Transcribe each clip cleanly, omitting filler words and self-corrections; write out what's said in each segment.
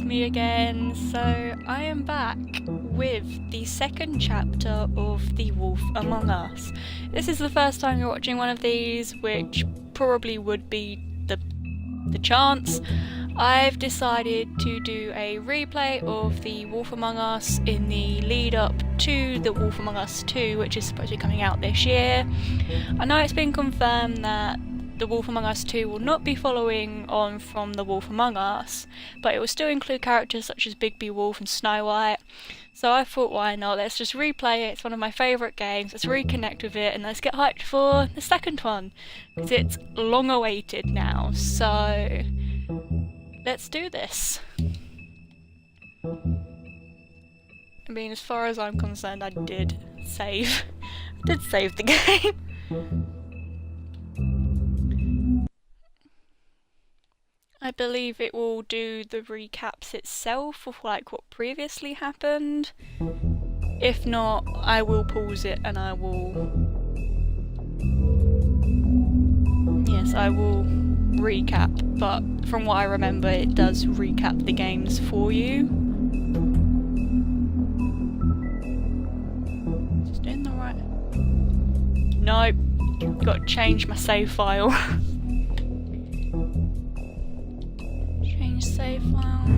it's me again. So I am back with the second chapter of The Wolf Among Us. This is the first time you're watching one of these, which probably would be the chance. I've decided to do a replay of The Wolf Among Us in the lead up to The Wolf Among Us 2, which is supposed to be coming out this year. I know it's been confirmed that The Wolf Among Us 2 will not be following on from The Wolf Among Us, but it will still include characters such as Bigby Wolf and Snow White. So I thought, why not? Let's just replay it. It's one of my favourite games. Let's reconnect with it and let's get hyped for the second one, because it's long awaited now. So let's do this. I mean, as far as I'm concerned, I did save the game. I believe it will do the recaps itself of like what previously happened. If not, I will pause it and I will recap, but from what I remember it does recap the games for you. Just doing the right... Nope, got to change my save file. Change save file.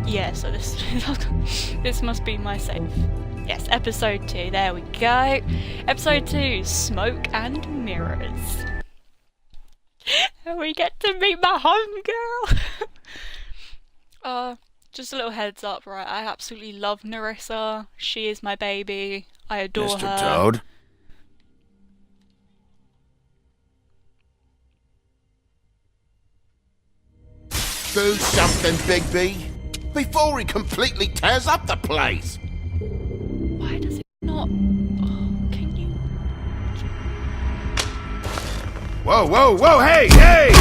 Yeah, so this must be my save. Yes, episode 2, there we go. Episode 2, Smoke and Mirrors. And we get to meet my homegirl. Just a little heads up, right? I absolutely love Nerissa. She is my baby. I adore her. Mr. Toad? Do something, Bigby, before he completely tears up the place. Why does it not? Oh, can you? Whoa, whoa, whoa, hey, hey!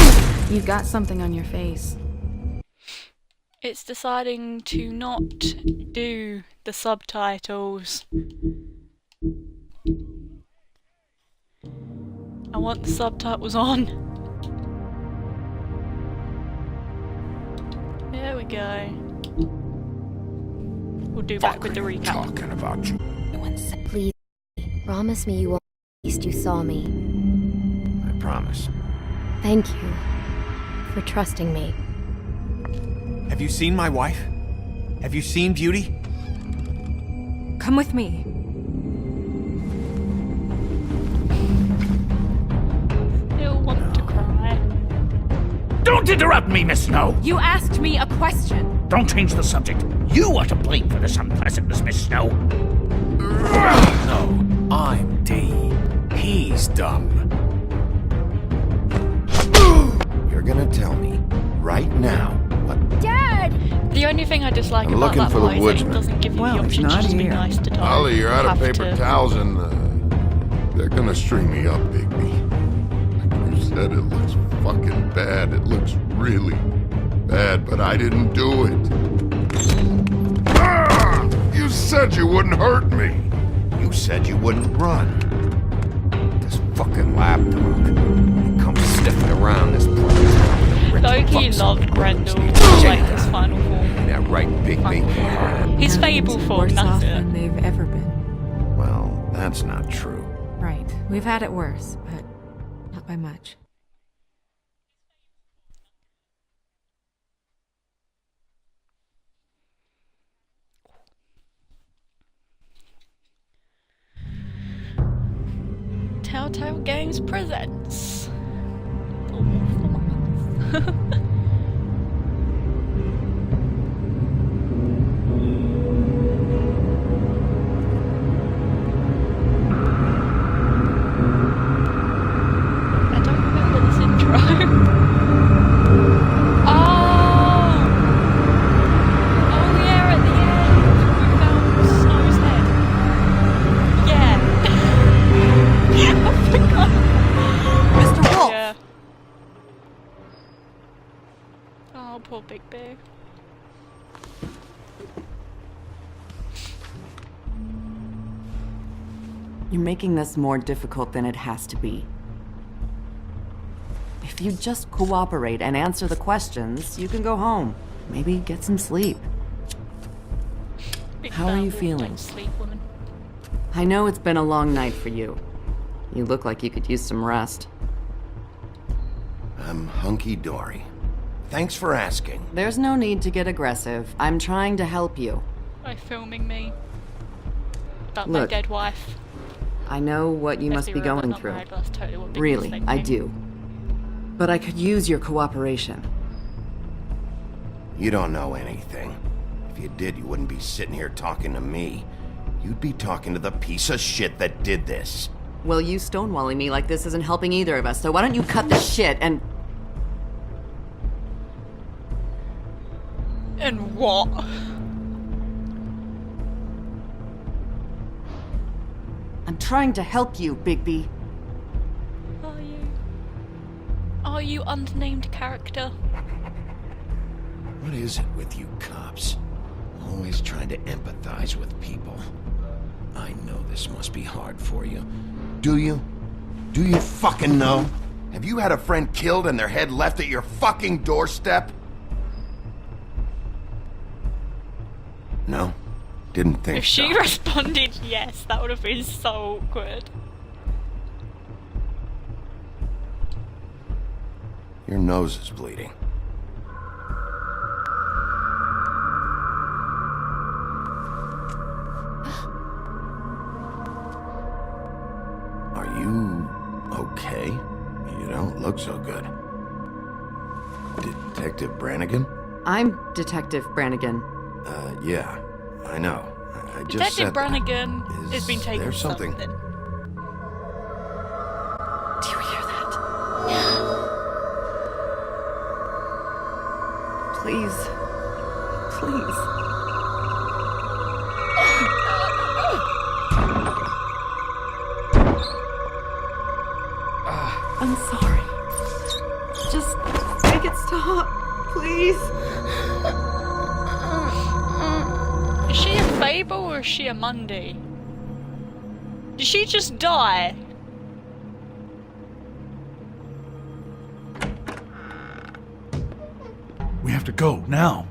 You've got something on your face. It's deciding to not do the subtitles. I want the subtitles on. There we go. We'll do back with the recap. Talking about you. Please, promise me you won't. At least you saw me. I promise. Thank you for trusting me. Have you seen my wife? Have you seen Beauty? Come with me. Still want to cry. Don't interrupt me, Miss Snow! You asked me a question. Don't change the subject. You are to blame for this unpleasantness, Miss Snow. No, I'm D. He's dumb. You're gonna tell me right now what... Dad! The only thing I dislike I'm about looking that for the part is that it woodsman. doesn't give you Well, the it's option to not just be here. nice to Tom. Ollie, you're out of You have paper to- towels and they're gonna string me up, Bigby. Like you said, it looks fucking bad. It looks really bad, but I didn't do it. Ah! You said you wouldn't hurt me. You said you wouldn't run. This fucking lapdog. He comes sniffing around this place. Loki loved Grendel, like his final form. That right, Bigby? His fable form, Worse off that's it. than they've ever been. Well, that's not true. Right. We've had it worse, but not by much. Telltale Games presents The Wolf Among Us. I don't remember this intro. Oh! Oh yeah, at the end we found Snow's head. Yeah. I forgot. Mr. Wolf! Yeah. Oh, poor Bigby. You're making this more difficult than it has to be. If you just cooperate and answer the questions, you can go home. Maybe get some sleep. Big How are fat you wolf, feeling? don't sleep, woman. I know it's been a long night for you. You look like you could use some rest. I'm hunky-dory. Thanks for asking. There's no need to get aggressive. I'm trying to help you. By filming me. About my Look, dead wife. I know what you Let's must be real, going not through. married, but that's totally what Bigby's Really, thinking. I do. But I could use your cooperation. You don't know anything. If you did, you wouldn't be sitting here talking to me. You'd be talking to the piece of shit that did this. Well, you stonewalling me like this isn't helping either of us, so why don't you cut the shit and... And what? I'm trying to help you, Bigby. Are you? Are you unnamed character? What is it with you cops? Always trying to empathize with people. I know this must be hard for you. Do you? Do you fucking know? Have you had a friend killed and their head left at your fucking doorstep? No? Didn't think If she so. responded yes, that would have been so awkward. Your nose is bleeding. Are you okay? You don't look so good. Detective Brannigan? I'm Detective Brannigan. Yeah, I know. I just Detective said that. Brannigan has been taken there for something? Do you hear that? Please. Please. I'm sorry. Just make it stop, please. Is she a Fable or is she a Mundy? Did she just die? We have to go, now.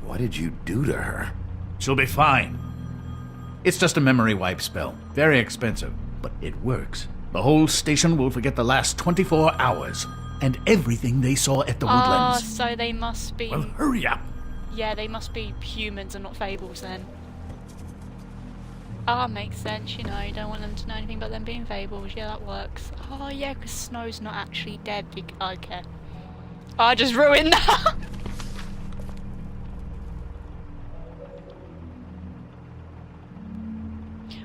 What did you do to her? She'll be fine. It's just a memory wipe spell. Very expensive, but it works. The whole station will forget the last 24 hours and everything they saw at the Ah, woodlands. so they must be... Well, hurry up. Yeah, they must be humans and not fables then. Ah, makes sense, you know, you don't want them to know anything about them being fables. Yeah, that works. Oh, yeah, because Snow's not actually dead. Okay. I just ruined that!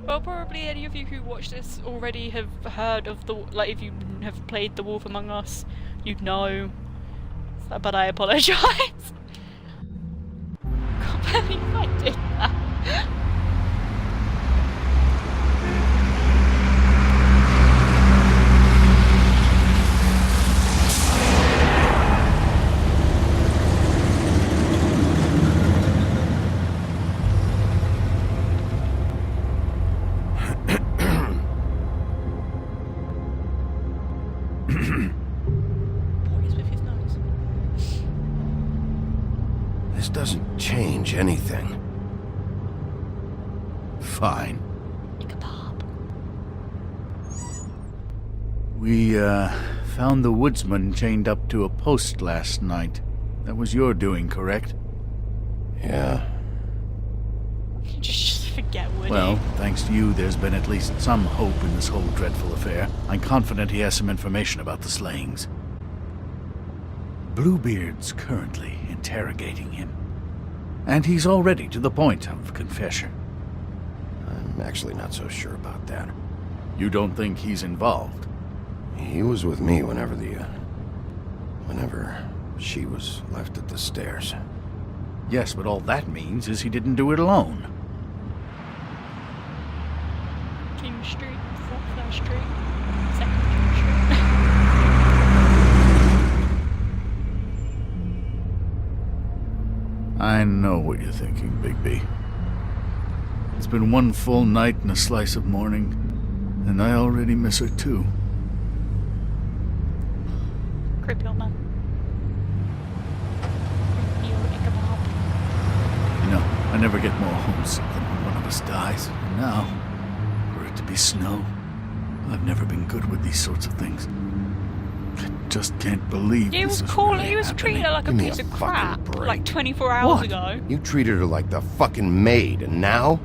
Well, probably any of you who watch this already have heard of the... Like, if you have played The Wolf Among Us, you'd know. So, but I apologise. Can't believe I did that. What is with his nose? This doesn't change anything. Fine. Kebab. We, found the woodsman chained up to a post last night. That was your doing, correct? Yeah. Just forget Woody. Well, thanks to you, there's been at least some hope in this whole dreadful affair. I'm confident he has some information about the slayings. Bluebeard's currently interrogating him. And he's already to the point of confession. I'm actually not so sure about that. You don't think he's involved? He was with me whenever she was left at the stairs. Yes, but all that means is he didn't do it alone. King Street, First Street, Second King Street. I know what you're thinking, Bigby. It's been one full night and a slice of morning, and I already miss her too. Creepy old man. Creepy old Ichabod. You know, I never get more homesick than when one of us dies. And now, for it to be snow, I've never been good with these sorts of things. I just can't believe He this was is calling. really He was happening. treating her like a Give me piece a of fucking crap, break. like 24 hours What? ago. You treated her like the fucking maid, and now?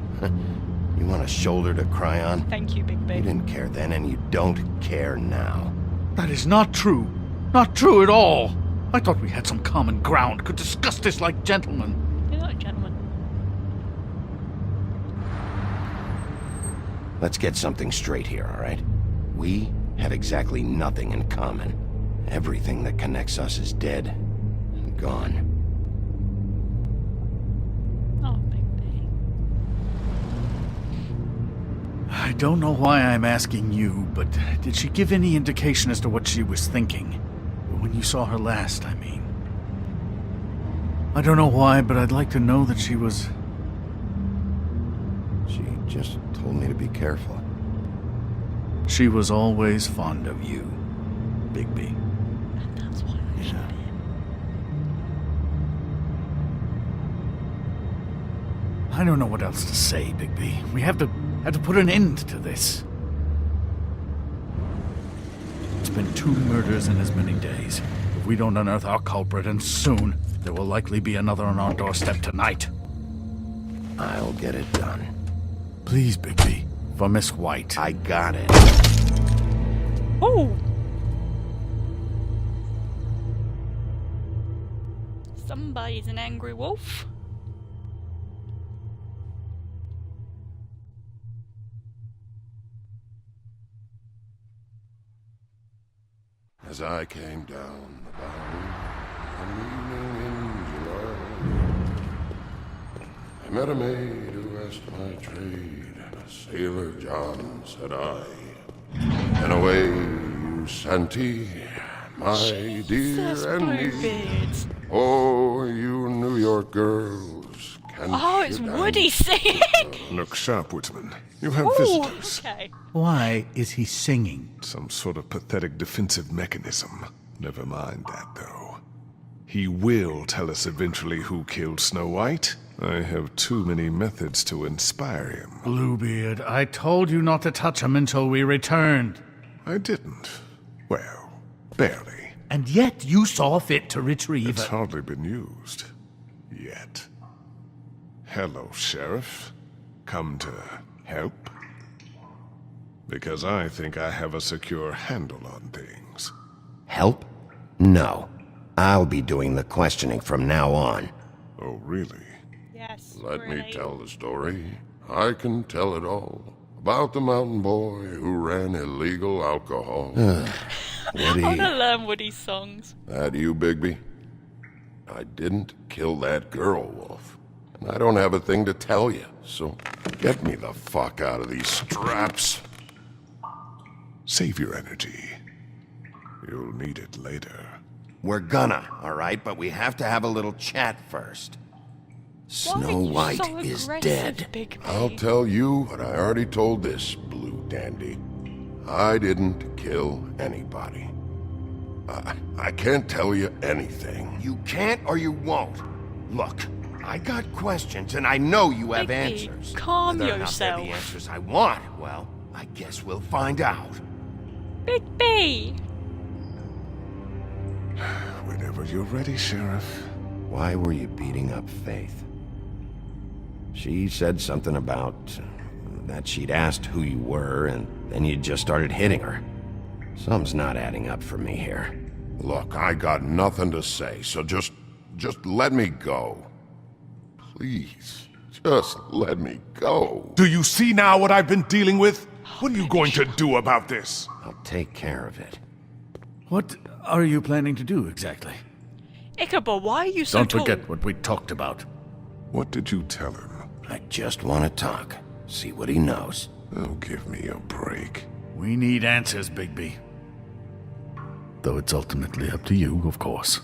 You want a shoulder to cry on? Thank you, You Bigby. didn't care then, and you don't care now. That is not true. Not true at all. I thought we had some common ground, could discuss this like gentlemen. You're not a gentleman. Let's get something straight here, all right? We have exactly nothing in common. Everything that connects us is dead and gone. Oh, Bigby. I don't know why I'm asking you, but did she give any indication as to what she was thinking? When you saw her last, I mean. I don't know why, but I'd like to know that she was... She just told me to be careful. She was always fond of you, Bigby. And that's why I shot him. I don't know what else to say, Bigby. We have to put an end to this. It's been 2 murders in as many days. If we don't unearth our culprit, and soon, there will likely be another on our doorstep tonight. I'll get it done. Please, Bigby, for Miss White. I got it. Oh! Somebody's an angry wolf. As I came down the bound one evening in July, I met a maid who asked my trade. Sailor John, said I, and away you Santy, my Jesus, dear and me. Bluebeards. Oh, you New York girls, can Oh, it's Woody singing! Look sharp, Woodsman. You have Ooh, visitors. okay. Why is he singing? Some sort of pathetic defensive mechanism. Never mind that, though. He will tell us eventually who killed Snow White. I have too many methods to inspire him. Bluebeard, I told you not to touch him until we returned. I didn't. Well, barely. And yet you saw fit to retrieve It's it. hardly been used. Yet. Hello, Sheriff. Come to help? Because I think I have a secure handle on things. Help? No. I'll be doing the questioning from now on. Oh, really? Yes. Let me really. tell the story. I can tell it all. About the mountain boy who ran illegal alcohol. Woody, I want to learn Woody's songs. That you, Bigby? I didn't kill that girl, Wolf. And I don't have a thing to tell you, so get me the fuck out of these straps. Save your energy. You'll need it later. we're gonna, all right? But we have to have a little chat first. Why Snow are you White so is aggressive, dead. Bigby? I'll tell you what I already told this blue dandy. I didn't kill anybody. I can't tell you anything. You can't or you won't. Look, I got questions and I know you have Bigby, answers. calm Whether or not they're yourself. the answers I want, well, I guess we'll find out. Bigby! Whenever you're ready, Sheriff. Why were you beating up Faith? She said something about that she'd asked who you were, and then you just started hitting her. Something's not adding up for me here. Look, I got nothing to say, so just let me go. Please, just let me go. Do you see now what I've been dealing with? What are you going to do about this? I'll take care of it. What are you planning to do exactly? Ichabod, why are you so Don't tall? forget what we talked about. What did you tell him? I just want to talk. See what he knows. Oh, give me a break. We need answers, Bigby. Though it's ultimately up to you, of course.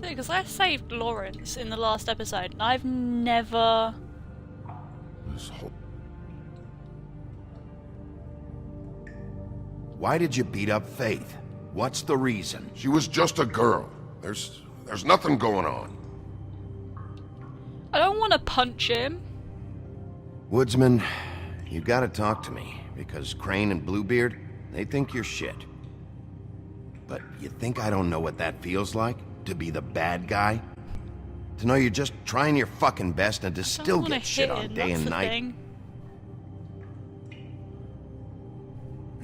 Because I saved Lawrence in the last episode, and I've never... This whole Why did you beat up Faith? What's the reason? She was just a girl. There's nothing going on. I don't want to punch him. Woodsman, you gotta talk to me, because Crane and Bluebeard, they think you're shit. But you think I don't know what that feels like? To be the bad guy? To know you're just trying your fucking best and to still get shit on day and night?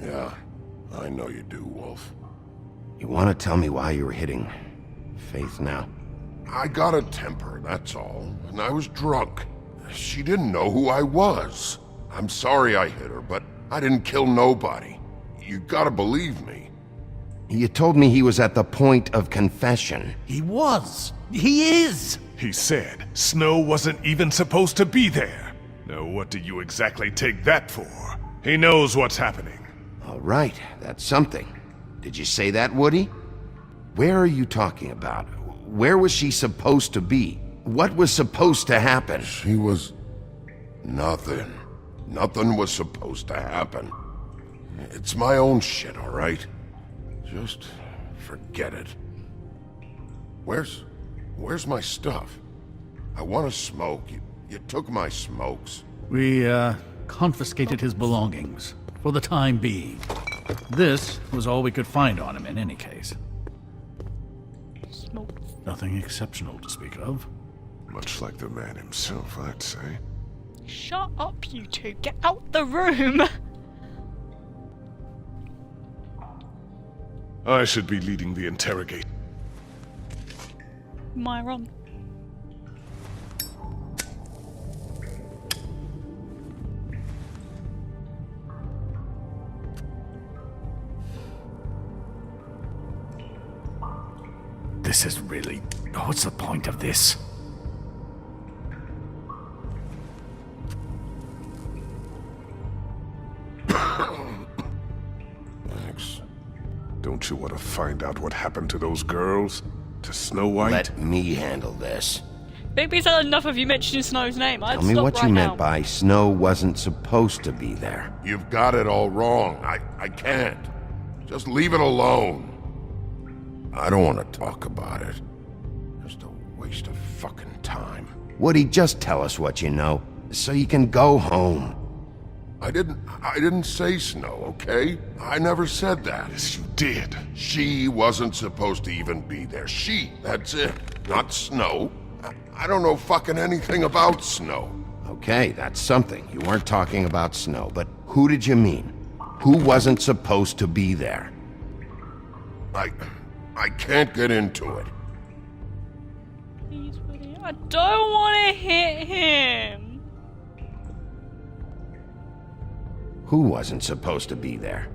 Yeah, I know you do, Wolf. You want to tell me why you were hitting Faith now? I got a temper, that's all, and I was drunk. She didn't know who I was. I'm sorry I hit her, but I didn't kill nobody. You gotta believe me. You told me he was at the point of confession. He was. He is. He said Snow wasn't even supposed to be there. Now what do you exactly take that for? He knows what's happening. All right, that's something. Did you say that, Woody? Where are you talking about? Where was she supposed to be? What was supposed to happen? She was... nothing. Nothing was supposed to happen. It's my own shit, all right? Just forget it. Where's my stuff? I want to smoke. You took my smokes. We, confiscated his belongings, for the time being. This was all we could find on him in any case. Smoke. Nothing exceptional to speak of. Much like the man himself, I'd say. Shut up, you two. Get out the room. I should be leading the interrogation. Am I wrong? This is really... what's the point of this? Thanks. Don't you want to find out what happened to those girls? To Snow White? Let me handle this. Bigby's had enough of you mentioning Snow's name. I'd Tell me stop what right you now. meant by Snow wasn't supposed to be there. You've got it all wrong. I can't. Just leave it alone. I don't want to talk about it. Just a waste of fucking time. Woody, just tell us what you know, so you can go home. I didn't say Snow, okay? I never said that. Yes, you did. She wasn't supposed to even be there. She, that's it. Not Snow. I don't know fucking anything about Snow. Okay, that's something. You weren't talking about Snow, but who did you mean? Who wasn't supposed to be there? I can't get into it. Please, Woody. I don't want to hit him. Who wasn't supposed to be there?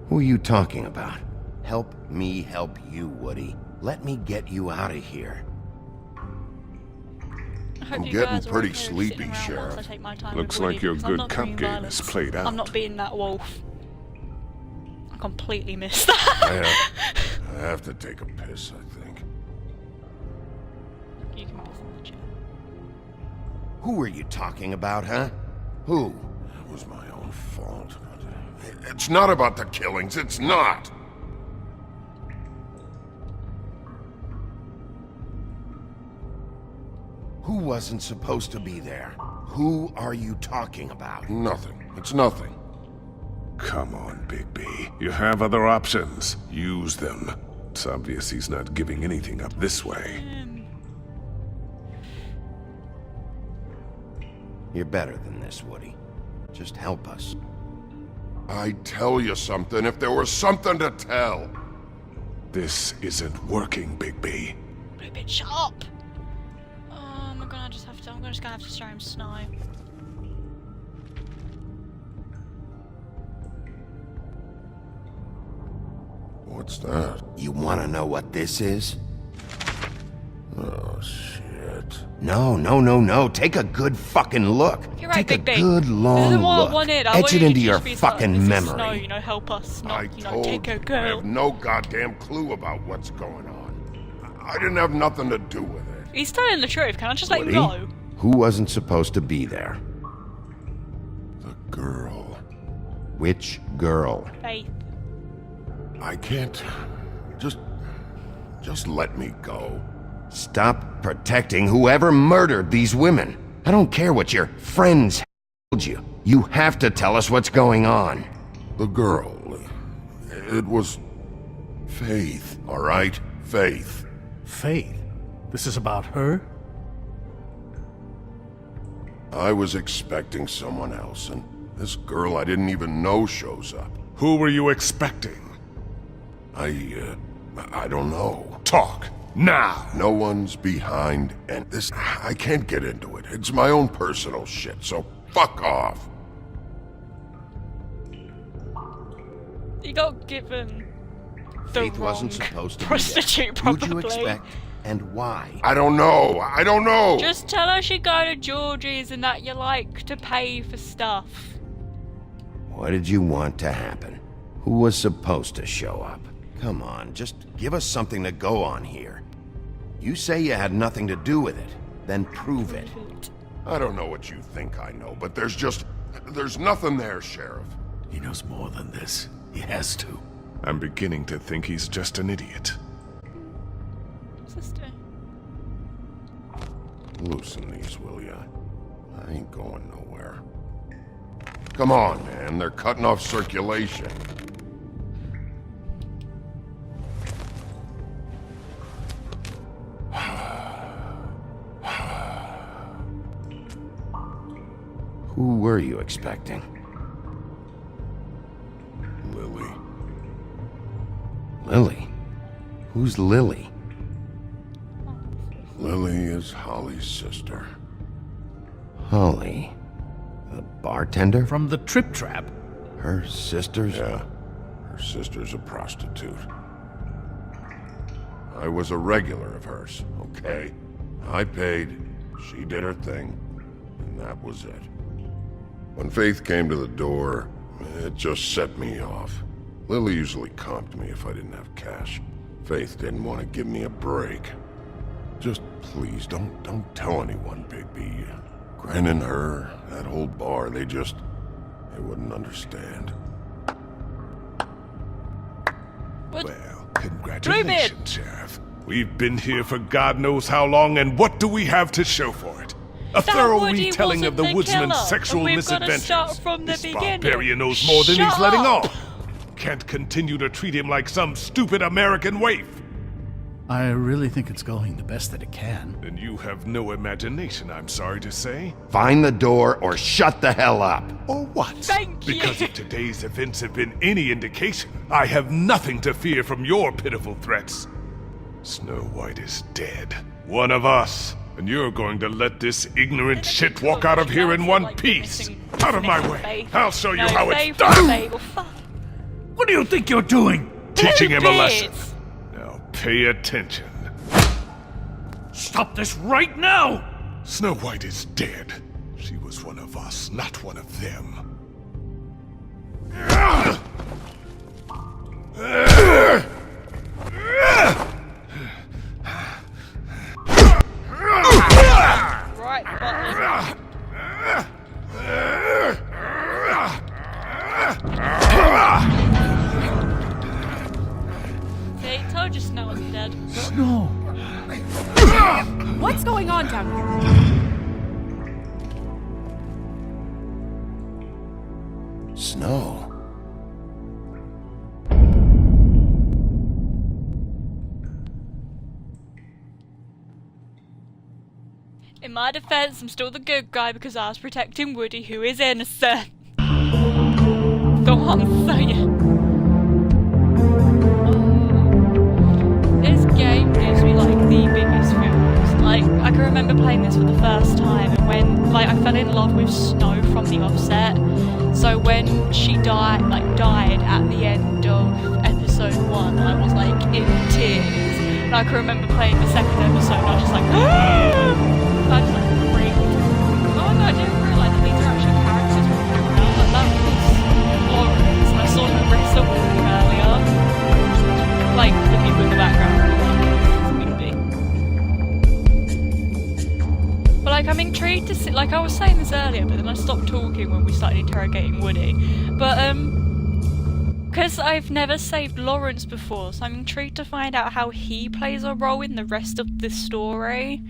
Who are you talking about? Help me help you, Woody. Let me get you out of here. I hope I'm you getting guys are pretty okay with sleepy, sitting around Sheriff. whilst I take my time Looks with like your Woody, 'cause I'm good not cop bringing game violence. is played out. I'm not being that wolf. I completely missed that. I have to take a piss, I think. You can piss in the chair. Who are you talking about, huh? Who? It was my own fault. It's not about the killings, it's not! Who wasn't supposed to be there? Who are you talking about? Nothing. It's nothing. Come on, Bigby. You have other options. Use them. It's obvious he's not giving anything up this way. You're better than this, Woody. Just help us. I'd tell you something if there was something to tell. This isn't working, Bigby. Blue bitch, shut up! I'm just gonna have to show him Snow. What's that? You want to know what this is? Oh, shit. No. Take a good fucking look. You're right, Take Bigby. a good This long isn't what I look. wanted. I Etch wanted it you into to your just be like, fucking this is memory. Snow, you know, help us, I not, told take a you, I girl. have no goddamn clue about what's going on. I didn't have nothing to do with it. He's telling the truth. Can I just let him Woody? go? Who wasn't supposed to be there? The girl. Which girl? Faith. I can't... Just let me go. Stop protecting whoever murdered these women. I don't care what your friends told you. You have to tell us what's going on. The girl... It was... Faith, all right? Faith. Faith? This is about her? I was expecting someone else, and this girl I didn't even know shows up. Who were you expecting? I don't know. Talk, now! No one's behind, and this... I can't get into it. It's my own personal shit, so fuck off. He got given the Faith wasn't wrong supposed to be prostitute, there. probably. Who'd you expect, and why? I don't know! Just tell her she'd go to Georgie's and that you like to pay for stuff. What did you want to happen? Who was supposed to show up? Come on, just give us something to go on here. You say you had nothing to do with it, then prove it. I don't know what you think I know, but there's nothing there, Sheriff. He knows more than this. He has to. I'm beginning to think he's just an idiot. Sister. Loosen these, will ya? I ain't going nowhere. Come on, man, they're cutting off circulation. Who were you expecting? Lily. Lily? Who's Lily? Lily is Holly's sister. Holly? The bartender? From the Trip Trap? Her sister's? Yeah, her sister's a prostitute. I was a regular of hers, okay? I paid, she did her thing, and that was it. When Faith came to the door, it just set me off. Lily usually comped me if I didn't have cash. Faith didn't want to give me a break. Just please, don't tell anyone, Bigby. Gren and her, that whole bar, they wouldn't understand. What? Well, congratulations, Sheriff. We've been here for God knows how long, and what do we have to show for it? A thorough Woody retelling of the wasn't the woodsman's killer, sexual and we've gotta misadventures. start from the This beginning. barbarian knows more than Shut he's letting up. on. Can't continue to treat him like some stupid American waif. I really think it's going the best that it can. And you have no imagination, I'm sorry to say. Find the door or shut the hell up. Or what? Thank you. Because if today's events have been any indication, I have nothing to fear from your pitiful threats. Snow White is dead. One of us. And you're going to let this ignorant shit walk out of here in one piece. Out of my way. I'll show you how it's done. What do you think you're doing? Teaching him a lesson. Now pay attention. Stop this right now! Snow White is dead. She was one of us, not one of them. Right, butler. See, told you Snow wasn't dead. No. What's going on down here? Snow. In my defense, I'm still the good guy because I was protecting Woody, who is innocent. Go on, say it. This game gives me like the biggest feels. Like, I can remember playing this for the first time, and when I fell in love with Snow from the offset. So when she died at the end of episode 1, I was like in tears. And I can remember playing the second episode, and I was just like, I just like freaked. Oh my god, I didn't realise that these are actually characters from the world. Like, that was Lawrence, and I saw Marissa walking earlier. Like, the people in the background. But like, I'm intrigued to see, like I was saying this earlier, but then I stopped talking when we started interrogating Woody. But Because I've never saved Lawrence before, so I'm intrigued to find out how he plays a role in the rest of the story.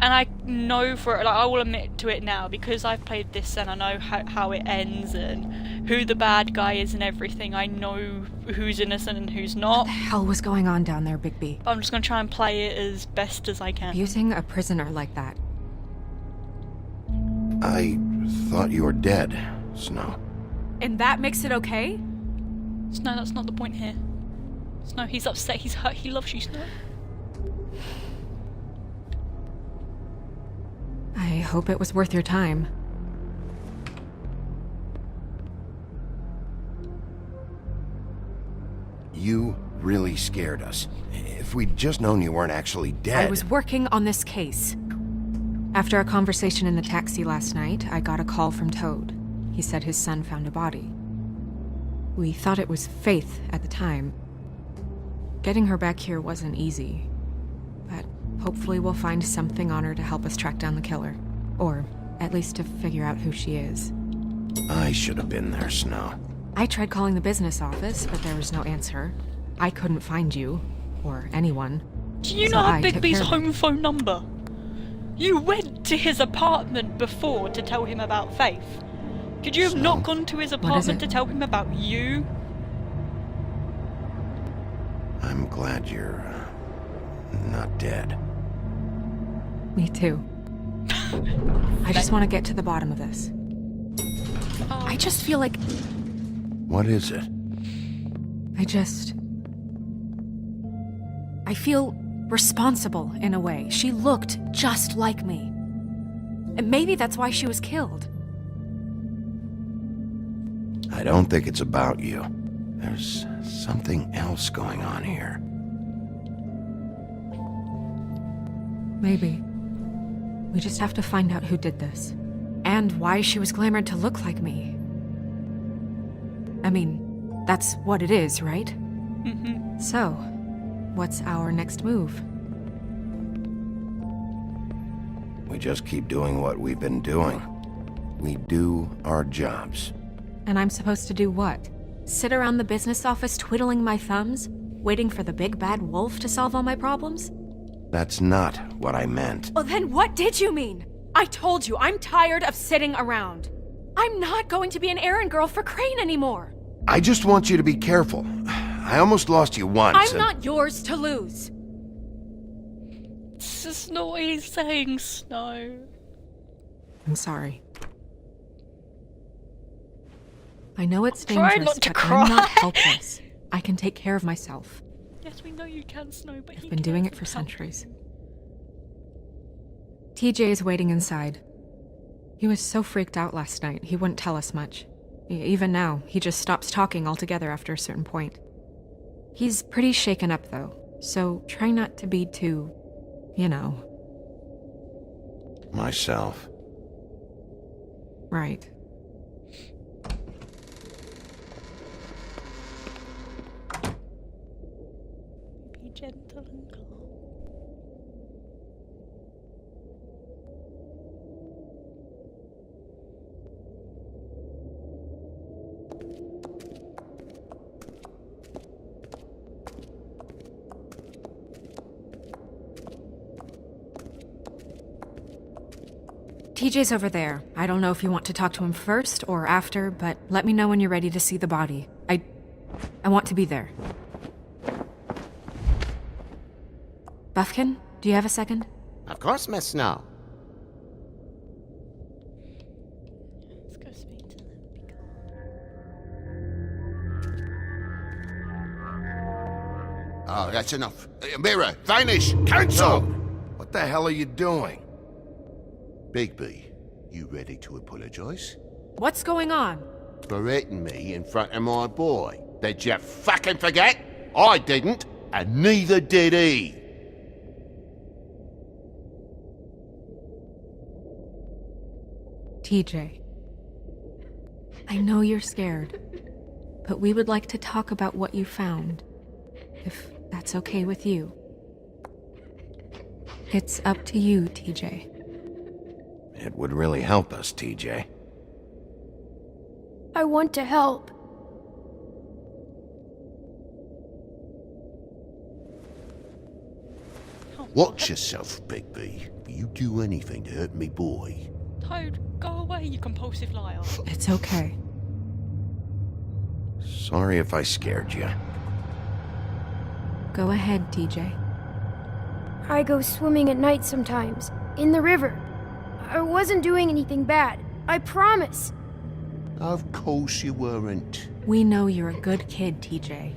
And I know for it, like, I will admit to it now, because I've played this and I know how it ends and who the bad guy is and everything. I know who's innocent and who's not. What the hell was going on down there, Bigby? But I'm just going to try and play it as best as I can. Abusing a prisoner like that. I thought you were dead, Snow. And that makes it okay? Snow, that's not the point here. Snow, he's upset, he's hurt, he loves you, Snow. I hope it was worth your time. You really scared us. If we'd just known you weren't actually dead... I was working on this case. After our conversation in the taxi last night, I got a call from Toad. He said his son found a body. We thought it was Faith at the time. Getting her back here wasn't easy, but hopefully we'll find something on her to help us track down the killer. Or at least to figure out who she is. I should have been there, Snow. I tried calling the business office, but there was no answer. I couldn't find you, or anyone. Do you So not I have took Bigby's care of it. home phone number? You went to his apartment before to tell him about Faith. Could you have Snow. not gone to his apartment it? to tell him about you? I'm glad you're... not dead. Me too. I just want to get to the bottom of this. I just feel like What is it? I feel responsible in a way. She looked just like me. And maybe that's why she was killed. I don't think it's about you. There's something else going on here. Maybe. We just have to find out who did this. And why she was glamored to look like me. I mean, that's what it is, right? Mm-hmm. So, what's our next move? We just keep doing what we've been doing. We do our jobs. And I'm supposed to do what? Sit around the business office twiddling my thumbs? Waiting for the big bad wolf to solve all my problems? That's not what I meant. Well, then what did you mean? I told you, I'm tired of sitting around. I'm not going to be an errand girl for Crane anymore. I just want you to be careful. I almost lost you once. I'm not yours to lose. This is not what he's saying, Snow. I'm sorry. I know it's Try dangerous, not to but cry. I'm not helpless. I can take care of myself. Yes, we know you can, Snow, but I've been doing it for centuries. TJ is waiting inside. He was so freaked out last night, he wouldn't tell us much. Even now, he just stops talking altogether after a certain point. He's pretty shaken up, though, so try not to be too, Myself. right. Be gentle and calm. TJ's over there. I don't know if you want to talk to him first or after, but let me know when you're ready to see the body. I want to be there. Buffkin, do you have a second? Of course, Miss Snow. Let's go speak to them. Oh, that's enough. Mira, vanish! Cancel! What the hell are you doing? Bigby, you ready to apologize? What's going on? Berating me in front of my boy. Did you fucking forget? I didn't, and neither did he. TJ. I know you're scared, but we would like to talk about what you found, if that's okay with you. It's up to you, TJ. It would really help us, TJ. I want to help. Watch yourself, Bigby. You do anything to hurt me boy. Toad, go away, you compulsive liar. It's okay. Sorry if I scared you. Go ahead, TJ. I go swimming at night sometimes, in the river. I wasn't doing anything bad. I promise. Of course you weren't. We know you're a good kid, TJ.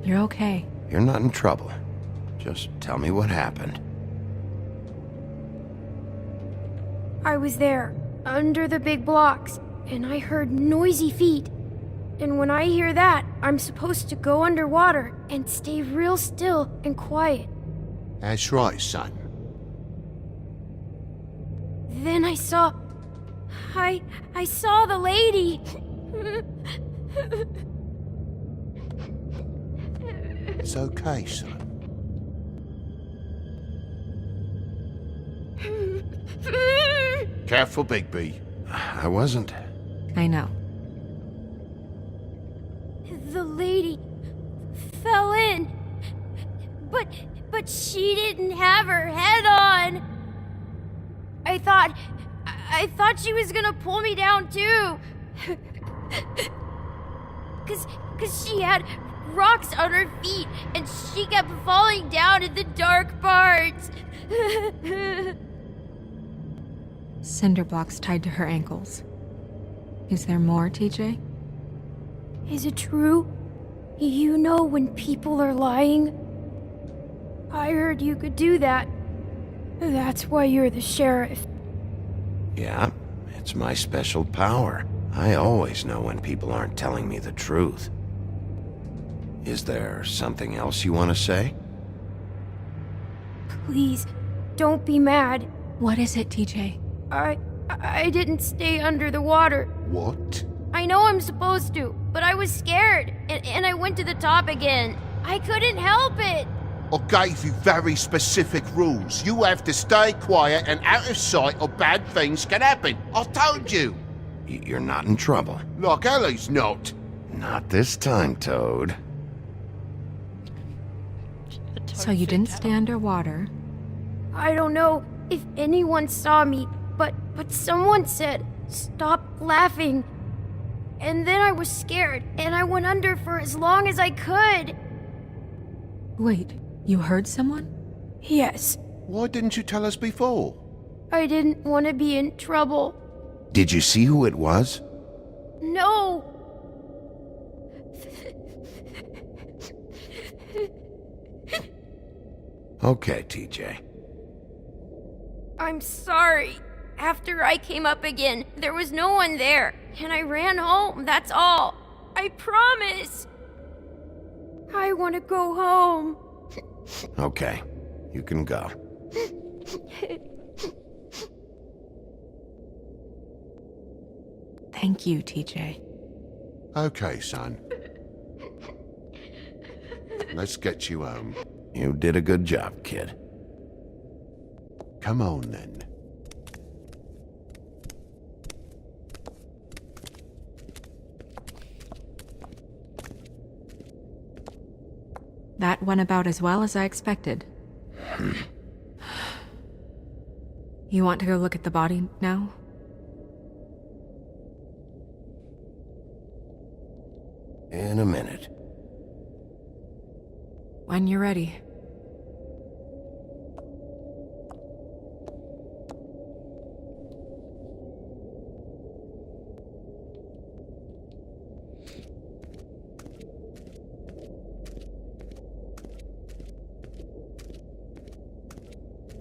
You're okay. You're not in trouble. Just tell me what happened. I was there, under the big blocks, and I heard noisy feet. And when I hear that, I'm supposed to go underwater and stay real still and quiet. That's right, son. Then I saw the lady. It's okay, son. Careful, Bigby. I wasn't. I know. The lady fell in. But she didn't have her head on. I thought she was gonna pull me down too. Cause she had rocks on her feet and she kept falling down in the dark parts. Cinder blocks tied to her ankles. Is there more, TJ? Is it true? You know when people are lying? I heard you could do that. That's why you're the sheriff. Yeah, it's my special power. I always know when people aren't telling me the truth. Is there something else you want to say? Please, don't be mad. What is it, TJ? I didn't stay under the water. What? I know I'm supposed to, but I was scared, and I went to the top again. I couldn't help it. I gave you very specific rules. You have to stay quiet and out of sight or bad things can happen. I told you. You're not in trouble. Like Ellie's not. Not this time, Toad. So you didn't stay underwater. I don't know if anyone saw me, but someone said, "Stop laughing." And then I was scared, and I went under for as long as I could. Wait, you heard someone? Yes. Why didn't you tell us before? I didn't want to be in trouble. Did you see who it was? No. Okay, TJ. I'm sorry. After I came up again, there was no one there, and I ran home, that's all. I promise. I want to go home. Okay, you can go. Thank you, TJ. Okay, son. Let's get you home. You did a good job, kid. Come on, then. That went about as well as I expected. You want to go look at the body now? In a minute. When you're ready.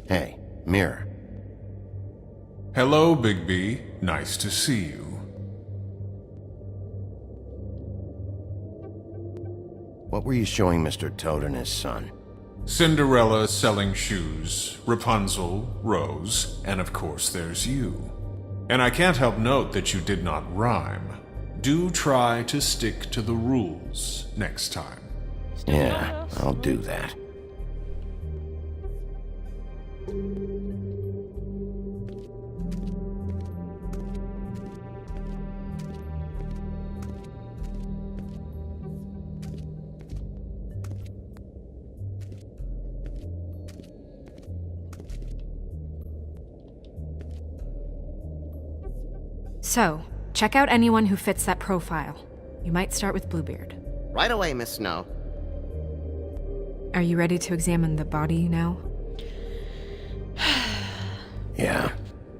Hey, Mirror. Hello, Bigby. Nice to see you. What were you showing Mr. Toad and his son? Cinderella selling shoes, Rapunzel, Rose, and of course there's you. And I can't help note that you did not rhyme. Do try to stick to the rules next time. Yeah, I'll do that. So, check out anyone who fits that profile. You might start with Bluebeard. Right away, Miss Snow. Are you ready to examine the body now? Yeah.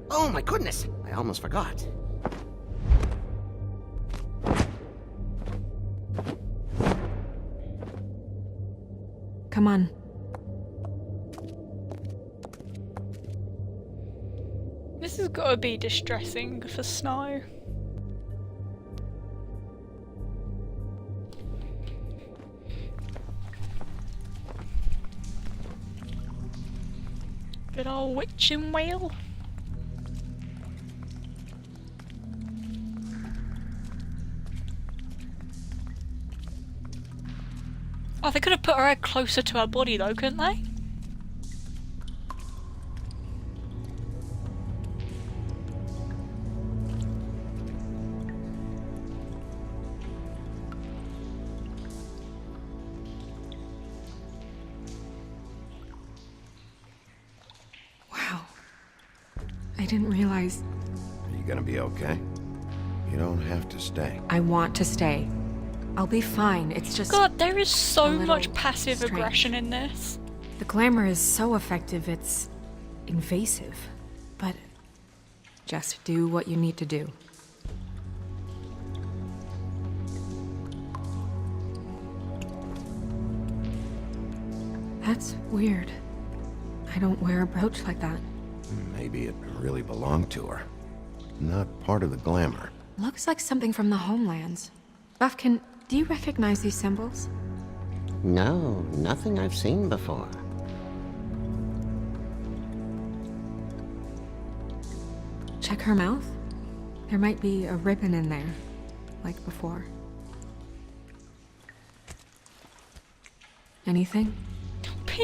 Oh my goodness, I almost forgot. Come on. This has got to be distressing for Snow. Good old witching wheel. Oh, they could have put her head closer to her body though, couldn't they? Wow. I didn't realize... Are you gonna be okay? You don't have to stay. I want to stay. I'll be fine, it's just... God, there is a so little much passive strange. aggression in this. The glamour is so effective, it's invasive. But just do what you need to do. That's weird. I don't wear a brooch like that. Maybe it really belonged to her. Not part of the glamour. Looks like something from the homelands. Buffkin, do you recognize these symbols? No, nothing I've seen before. Check her mouth. There might be a ribbon in there, like before. Anything?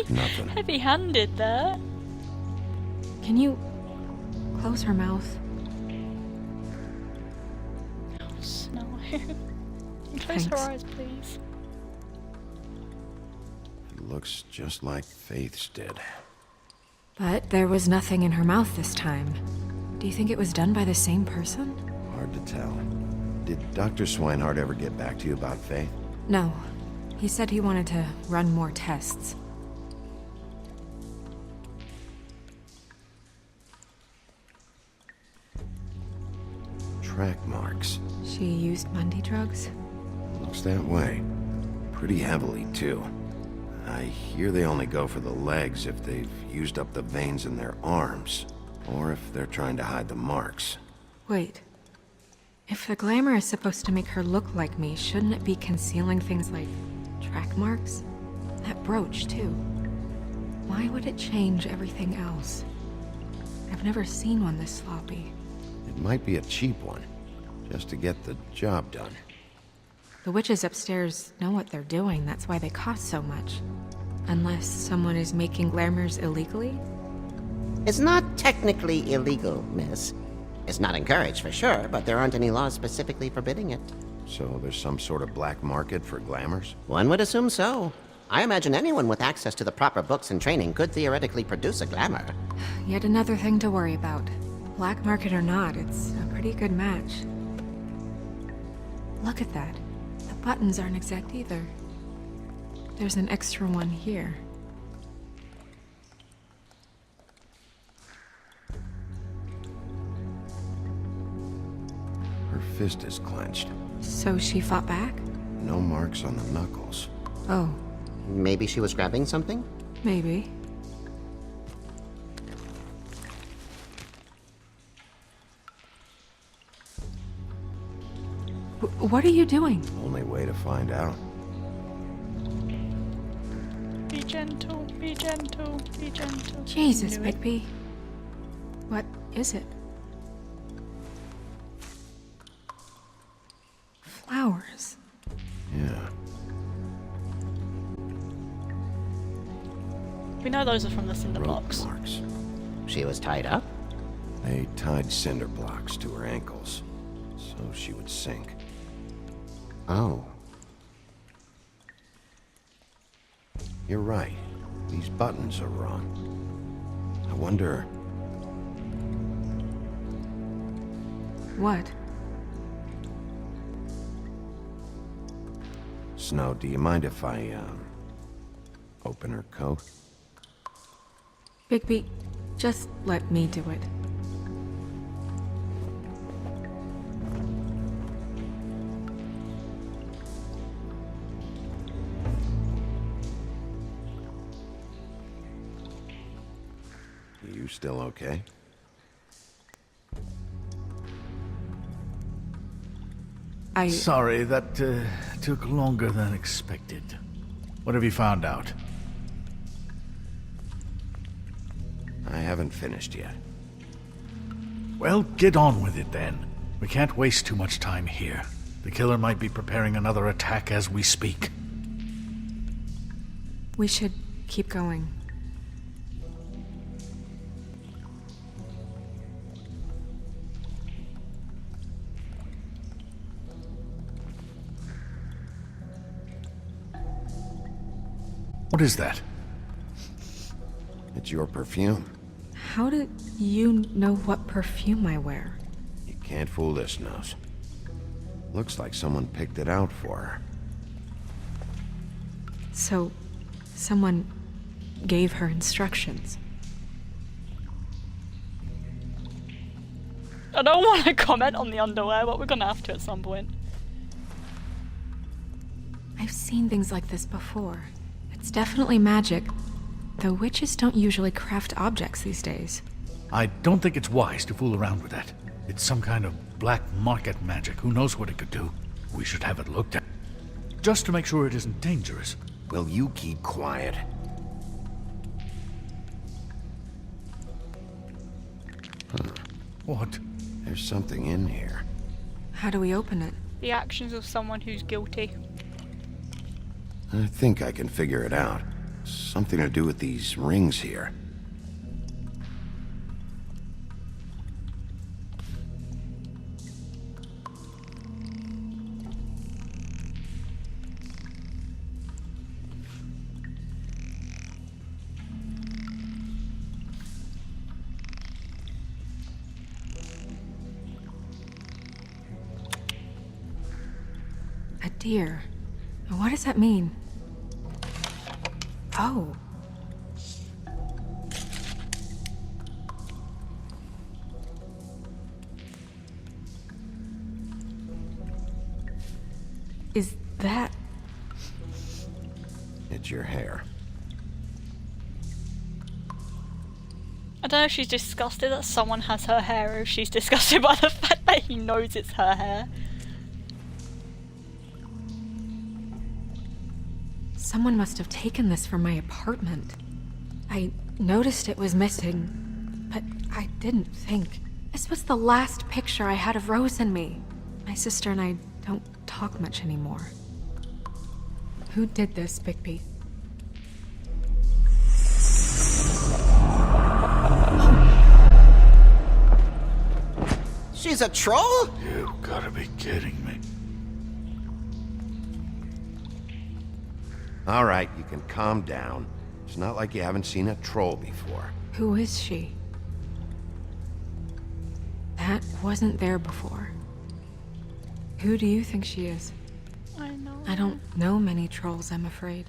Nothing. Heavy-handed there. Can you close her mouth? Oh, Snow. Close Thanks. her eyes, please. It looks just like Faith's did. But there was nothing in her mouth this time. Do you think it was done by the same person? Hard to tell. Did Dr. Swinehart ever get back to you about Faith? No. He said he wanted to run more tests. Track marks. She used Mundy drugs? Looks that way. Pretty heavily, too. I hear they only go for the legs if they've used up the veins in their arms, or if they're trying to hide the marks. Wait. If the glamour is supposed to make her look like me, shouldn't it be concealing things like track marks? That brooch, too. Why would it change everything else? I've never seen one this sloppy. It might be a cheap one, just to get the job done. The witches upstairs know what they're doing, that's why they cost so much. Unless someone is making glamours illegally? It's not technically illegal, miss. It's not encouraged for sure, but there aren't any laws specifically forbidding it. So there's some sort of black market for glamours? One would assume so. I imagine anyone with access to the proper books and training could theoretically produce a glamour. Yet another thing to worry about. Black market or not, it's a pretty good match. Look at that. The buttons aren't exact either. There's an extra one here. Her fist is clenched. So she fought back? No marks on the knuckles. Oh, Maybe she was grabbing something? maybe. What are you doing? Only way to find out. Be gentle, be gentle, be gentle. Jesus, Knew it. Bigby. What is it? Flowers. Yeah. We know those are from the cinder Rope blocks. marks. She was tied up? They tied cinder blocks to her ankles, so she would sink. Oh. You're right. These buttons are wrong. I wonder... What? Snow, do you mind if I, open her coat? Bigby, just let me do it. You still okay? Sorry, that took longer than expected. What have you found out? I haven't finished yet. Well, get on with it then. We can't waste too much time here. The killer might be preparing another attack as we speak. We should keep going. What is that? It's your perfume. How do you know what perfume I wear? You can't fool this nose. Looks like someone picked it out for her. So, someone gave her instructions. I don't want to comment on the underwear, but we're gonna have to at some point. I've seen things like this before. It's definitely magic, though witches don't usually craft objects these days. I don't think it's wise to fool around with that. It's some kind of black market magic. Who knows what it could do? We should have it looked at. Just to make sure it isn't dangerous. Will you keep quiet? What? There's something in here. How do we open it? The actions of someone who's guilty. I think I can figure it out. Something to do with these rings here. A deer. What does that mean? Oh. Is that... It's your hair. I don't know if she's disgusted that someone has her hair or if she's disgusted by the fact that he knows it's her hair. Someone must have taken this from my apartment. I noticed it was missing, but I didn't think. This was the last picture I had of Rose and me. My sister and I don't talk much anymore. Who did this, Bigby? She's a troll? You gotta be kidding me. All right, you can calm down. It's not like you haven't seen a troll before. Who is she? That wasn't there before. Who do you think she is? I know. I don't know many trolls, I'm afraid.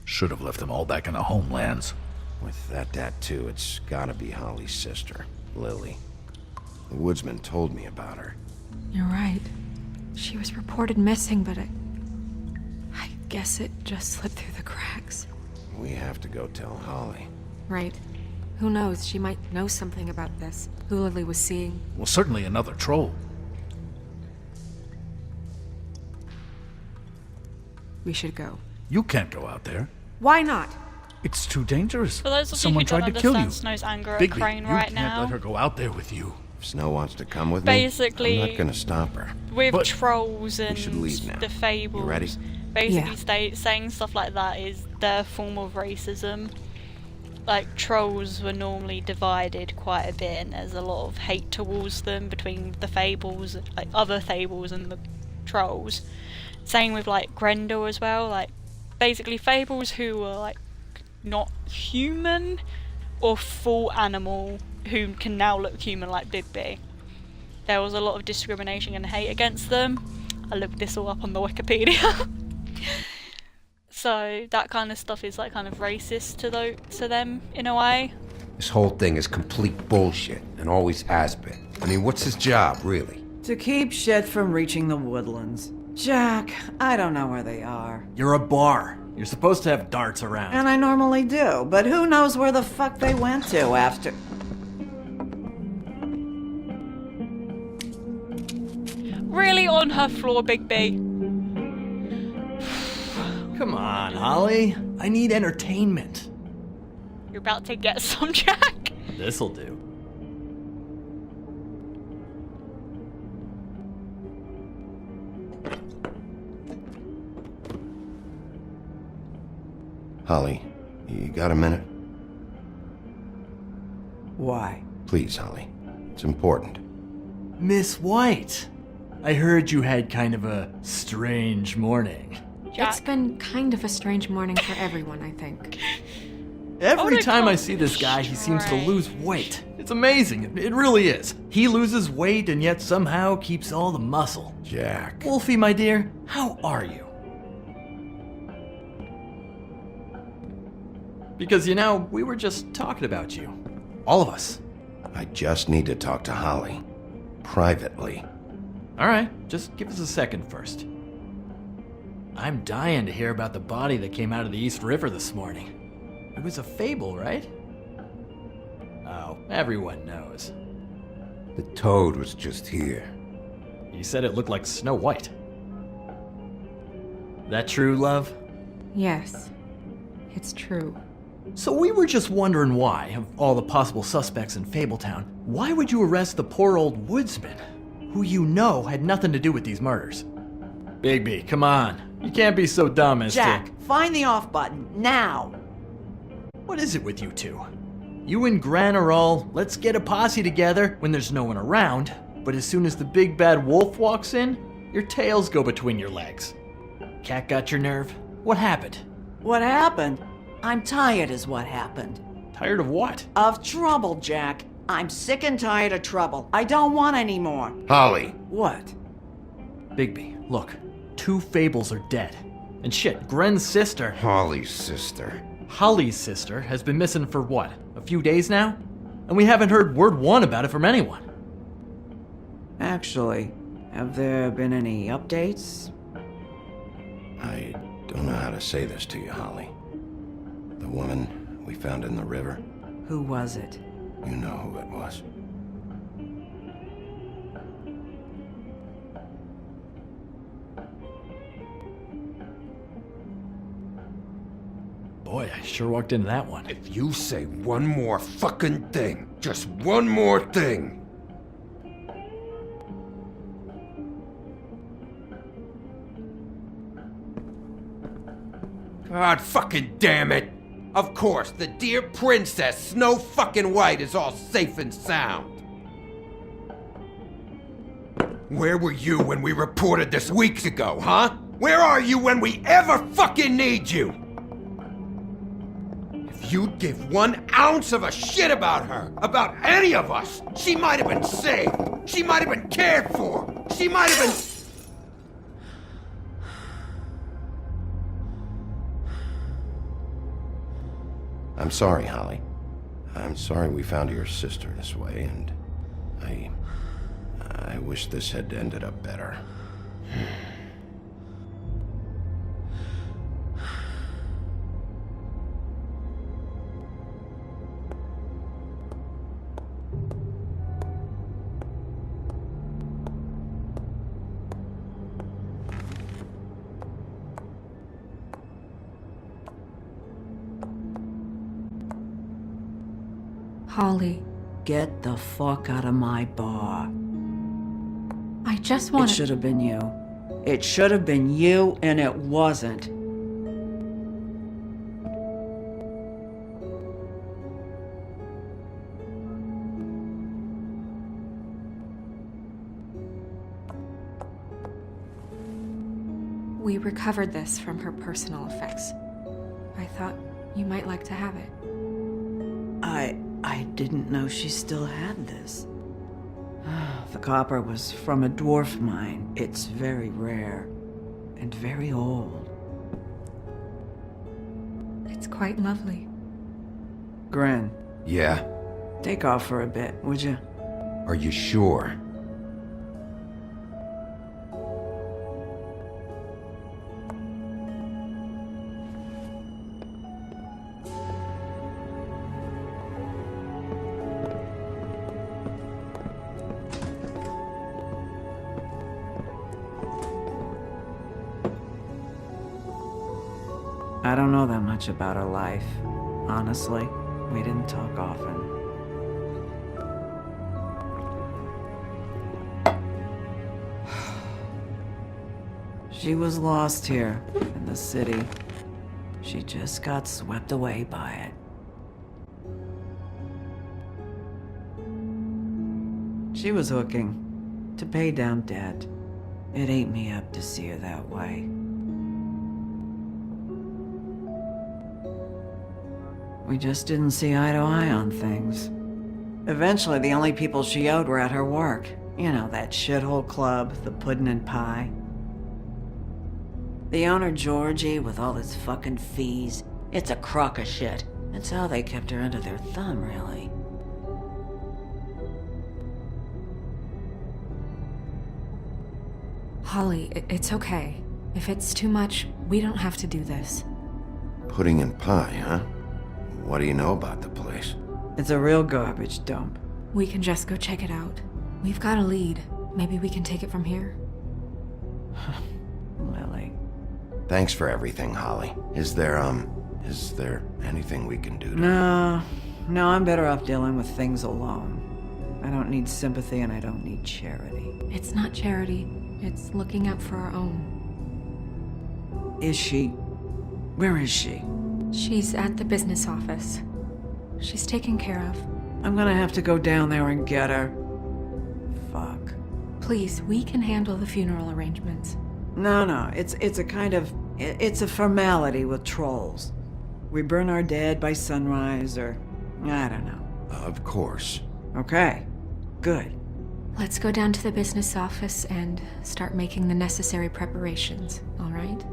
Should have left them all back in the homelands. With that tattoo, it's gotta be Holly's sister, Lily. The woodsman told me about her. You're right. She was reported missing, but I guess it just slipped through the cracks. We have to go tell Holly. Right. Who knows, she might know something about this. Who Lily was seeing. Well, certainly another troll. We should go. You can't go out there. Why not? It's too dangerous. For those of Someone you who don't tried to kill you. understand Snow's anger at Bigby, Crane you right can't now, let her go out there with you. If Snow wants to come with basically, me, I'm not gonna stop her. with But trolls and should leave now. the fables, You ready? basically saying stuff like that is their form of racism. Like, trolls were normally divided quite a bit, and there's a lot of hate towards them between the fables, like other fables and the trolls. Same with like Grendel as well. Like, basically fables who were like not human or full animal who can now look human, like Bigby. there was a lot of discrimination and hate against them. I looked this all up on the Wikipedia. So that kind of stuff is like kind of racist to them in a way. This whole thing is complete bullshit, and always has been. I mean, what's his job, really? To keep shit from reaching the woodlands. Jack, I don't know where they are. You're a bar. You're supposed to have darts around. And I normally do, but who knows where the fuck they went to after... Really on her floor, Bigby. Come on, Holly. I need entertainment. You're about to get some, Jack. This'll do. Holly, you got a minute? Why? Please, Holly. It's important. Miss White, I heard you had kind of a strange morning. Jack. It's been kind of a strange morning for everyone, I think. Every time I see this guy, he seems to lose weight. It's amazing. It really is. He loses weight and yet somehow keeps all the muscle. Jack. Wolfie, my dear, how are you? Because, you know, we were just talking about you. All of us. I just need to talk to Holly. Privately. All right, just give us a second first. I'm dying to hear about the body that came out of the East River this morning. It was a fable, right? Oh, everyone knows. The toad was just here. You said it looked like Snow White. That true, love? Yes, it's true. So we were just wondering why, of all the possible suspects in Fabletown, why would you arrest the poor old woodsman, who you know had nothing to do with these murders? Bigby, come on. You can't be so dumb as Jack, find the off button, now! What is it with you two? You and Gran are all, let's get a posse together when there's no one around, but as soon as the big bad wolf walks in, your tails go between your legs. Cat got your nerve? What happened? What happened? I'm tired is what happened. Tired of what? Of trouble, Jack. I'm sick and tired of trouble. I don't want any more. Holly! What? Bigby, look. 2 fables are dead. And shit, Gren's sister... Holly's sister. Holly's sister has been missing for what? A few days now? And we haven't heard word one about it from anyone. Actually, have there been any updates? I don't know how to say this to you, Holly. The woman we found in the river. Who was it? You know who it was. Boy, I sure walked into that one. If you say one more fucking thing, just one more thing. God fucking damn it! Of course, the dear princess Snow fucking White is all safe and sound. Where were you when we reported this weeks ago, huh? Where are you when we ever fucking need you? If you'd give 1 ounce of a shit about her, about any of us, she might have been saved. She might have been cared for. She might have been... I'm sorry, Holly. I'm sorry we found your sister this way, and I wish this had ended up better. Holly, Get the fuck out of my bar. I just It want should have been you. It should have been you, and it wasn't. We recovered this from her personal effects. I thought you might like to have it. I didn't know she still had this. copper was from a dwarf mine. It's very rare and very old. It's quite lovely. Gren, Yeah? take off for a bit, would you? Are you sure? I don't know that much about her life. Honestly, we didn't talk often. She was lost here, in the city. She just got swept away by it. She was hooking, to pay down debt. It ate me up to see her that way. We just didn't see eye to eye on things. Eventually, the only people she owed were at her work. You know, that shithole club, the Puddin' and Pie. The owner, Georgie, with all his fucking fees, it's a crock of shit. That's how they kept her under their thumb, really. Holly, it's okay. If it's too much, we don't have to do this. Pudding and pie, huh? What do you know about the place? It's a real garbage dump. We can just go check it out. We've got a lead. Maybe we can take it from here. Lily. Thanks for everything, Holly. Is there anything we can do to... No, I'm better off dealing with things alone. I don't need sympathy and I don't need charity. It's not charity. It's looking out for our own. Is she? Where is she? She's at the business office. She's taken care of. I'm gonna have to go down there and get her. Fuck. Please, we can handle the funeral arrangements. No, it's a kind of... It's a formality with trolls. We burn our dead by sunrise, or... I don't know. Of course. Okay. Good. Let's go down to the business office and start making the necessary preparations, all right?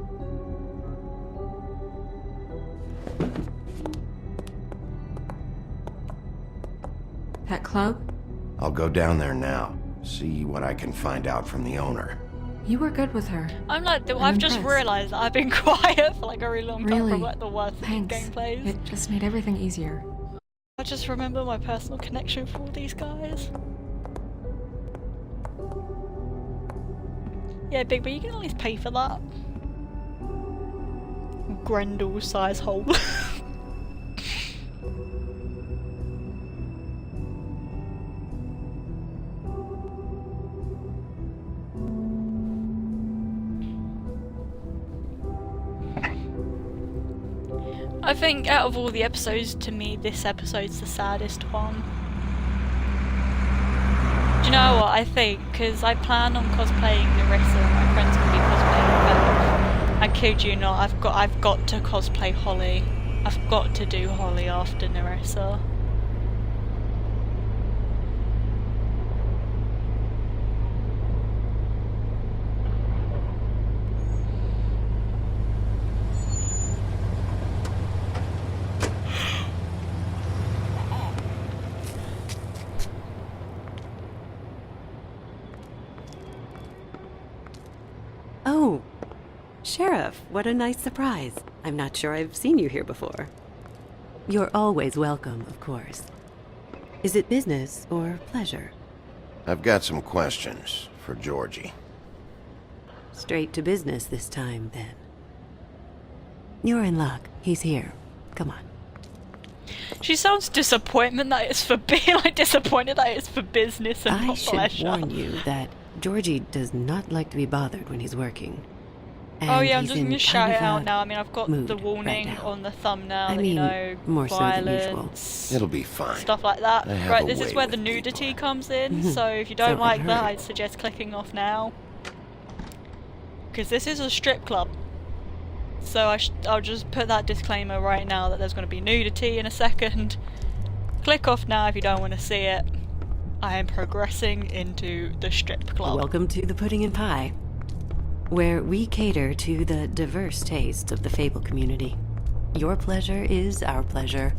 That club? I'll go down there now. See what I can find out from the owner. You were good with her. I've just realised that I've been quiet for like a really long time Really? from like the worst gameplays. It just made everything easier. I just remember my personal connection for all these guys. Yeah, Bigby, you can at least pay for that. Grendel size hole. I think out of all the episodes, to me, this episode's the saddest one. Do you know what I think? Because I plan on cosplaying Nerissa and my friends will be cosplaying Belle. I kid you not, I've got to cosplay Holly. I've got to do Holly after Nerissa. Oh, Sheriff, what a nice surprise. I'm not sure I've seen you here before. You're always welcome, of course. Is it business or pleasure? I've got some questions for Georgie. Straight to business this time, then. You're in luck. He's here. Come on. She sounds disappointed that it's for disappointed that it's for business and I not should pleasure. warn you that Georgie does not like to be bothered when he's working. Oh yeah, I'm he's just in gonna shout kind it of out a now. I mean, I've got mood the warning right now. on the thumbnail, I you mean, know, more so than usual. violence, It'll be fine. stuff like that. I have Right, a this is way where the with nudity comes in, Mhm. so if you So don't I like that, heard. I'd suggest clicking off now. Because this is a strip club. So I'll just put that disclaimer right now that there's going to be nudity in a second. Click off now if you don't want to see it. I am progressing into the strip club. Welcome to the Pudding and Pie, where we cater to the diverse tastes of the Fable community. Your pleasure is our pleasure.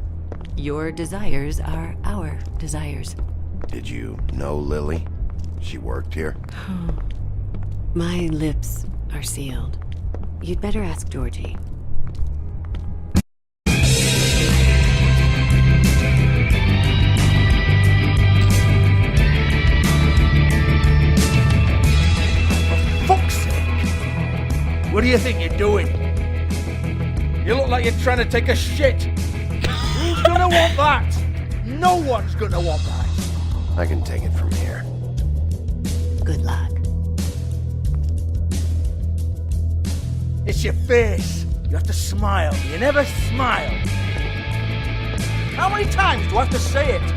Your desires are our desires. Did you know Lily? She worked here? My lips are sealed. You'd better ask Georgie. Fuck's sake! What do you think you're doing? You look like you're trying to take a shit. Who's gonna want that? No one's gonna want that. I can take it from here. Good luck. It's your face. You have to smile. You never smile. How many times do I have to say it?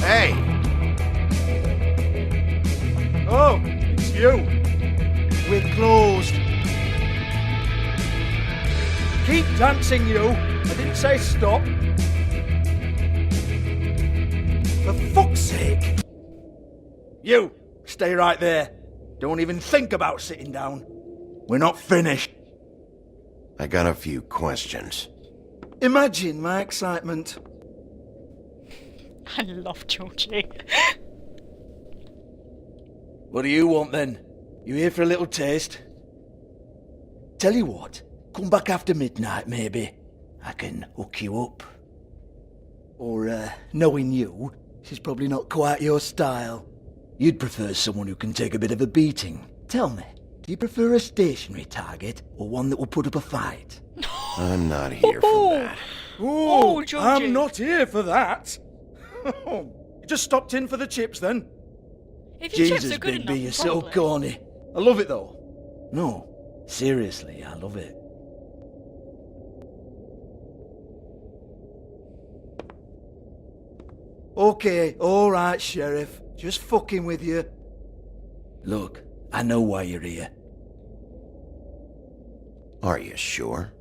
Hey! Oh, it's you. We're closed. Keep dancing, you. I didn't say stop. For fuck's sake. You, stay right there. Don't even think about sitting down. We're not finished. I got a few questions. Imagine my excitement. I love Georgie. What do you want then? You here for a little taste? Tell you what, come back after midnight maybe. I can hook you up. Or, knowing you, she's probably not quite your style. You'd prefer someone who can take a bit of a beating. Tell me, do you prefer a stationary target or one that will put up a fight? I'm not here for that. Oh, Georgie. I'm not here for that. You just stopped in for the chips then? If your Jesus, chips are good Bigby, enough, you're so probably. corny. I love it though. No, seriously, I love it. Okay, alright, Sheriff. Just fucking with you. Look, I know why you're here. Are you sure?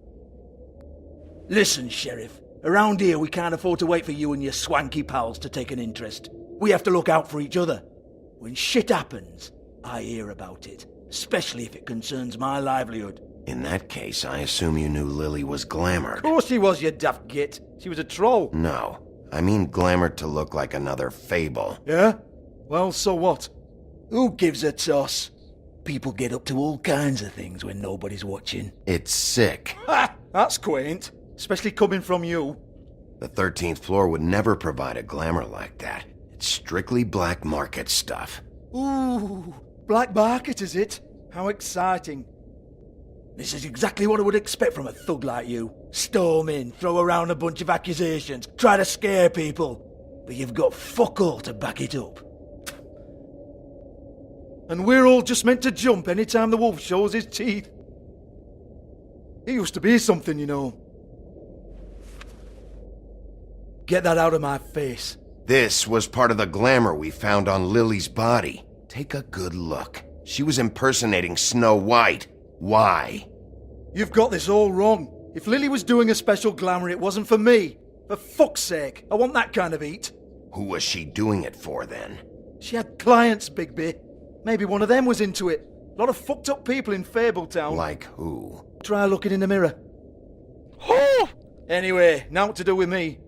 Listen, Sheriff. Around here, we can't afford to wait for you and your swanky pals to take an interest. We have to look out for each other. When shit happens, I hear about it. Especially if it concerns my livelihood. In that case, I assume you knew Lily was glamored. Of course she was, you daft git. She was a troll. No, I mean glamored to look like another Fable. Yeah? Well, so what? Who gives a toss? People get up to all kinds of things when nobody's watching. It's sick. Ha! That's quaint. Especially coming from you. The 13th floor would never provide a glamour like that. It's strictly black market stuff. Ooh, black market is it? How exciting. This is exactly what I would expect from a thug like you. Storm in, throw around a bunch of accusations, try to scare people. But you've got fuck all to back it up. And we're all just meant to jump any time the wolf shows his teeth. He used to be something, you know. Get that out of my face. This was part of the glamour we found on Lily's body. Take a good look. She was impersonating Snow White. Why? You've got this all wrong. If Lily was doing a special glamour, it wasn't for me. For fuck's sake, I want that kind of eat. Who was she doing it for then? She had clients, Bigby. Maybe one of them was into it. A lot of fucked up people in Fabletown. Like who? Try looking in the mirror. Anyway, now what to do with me?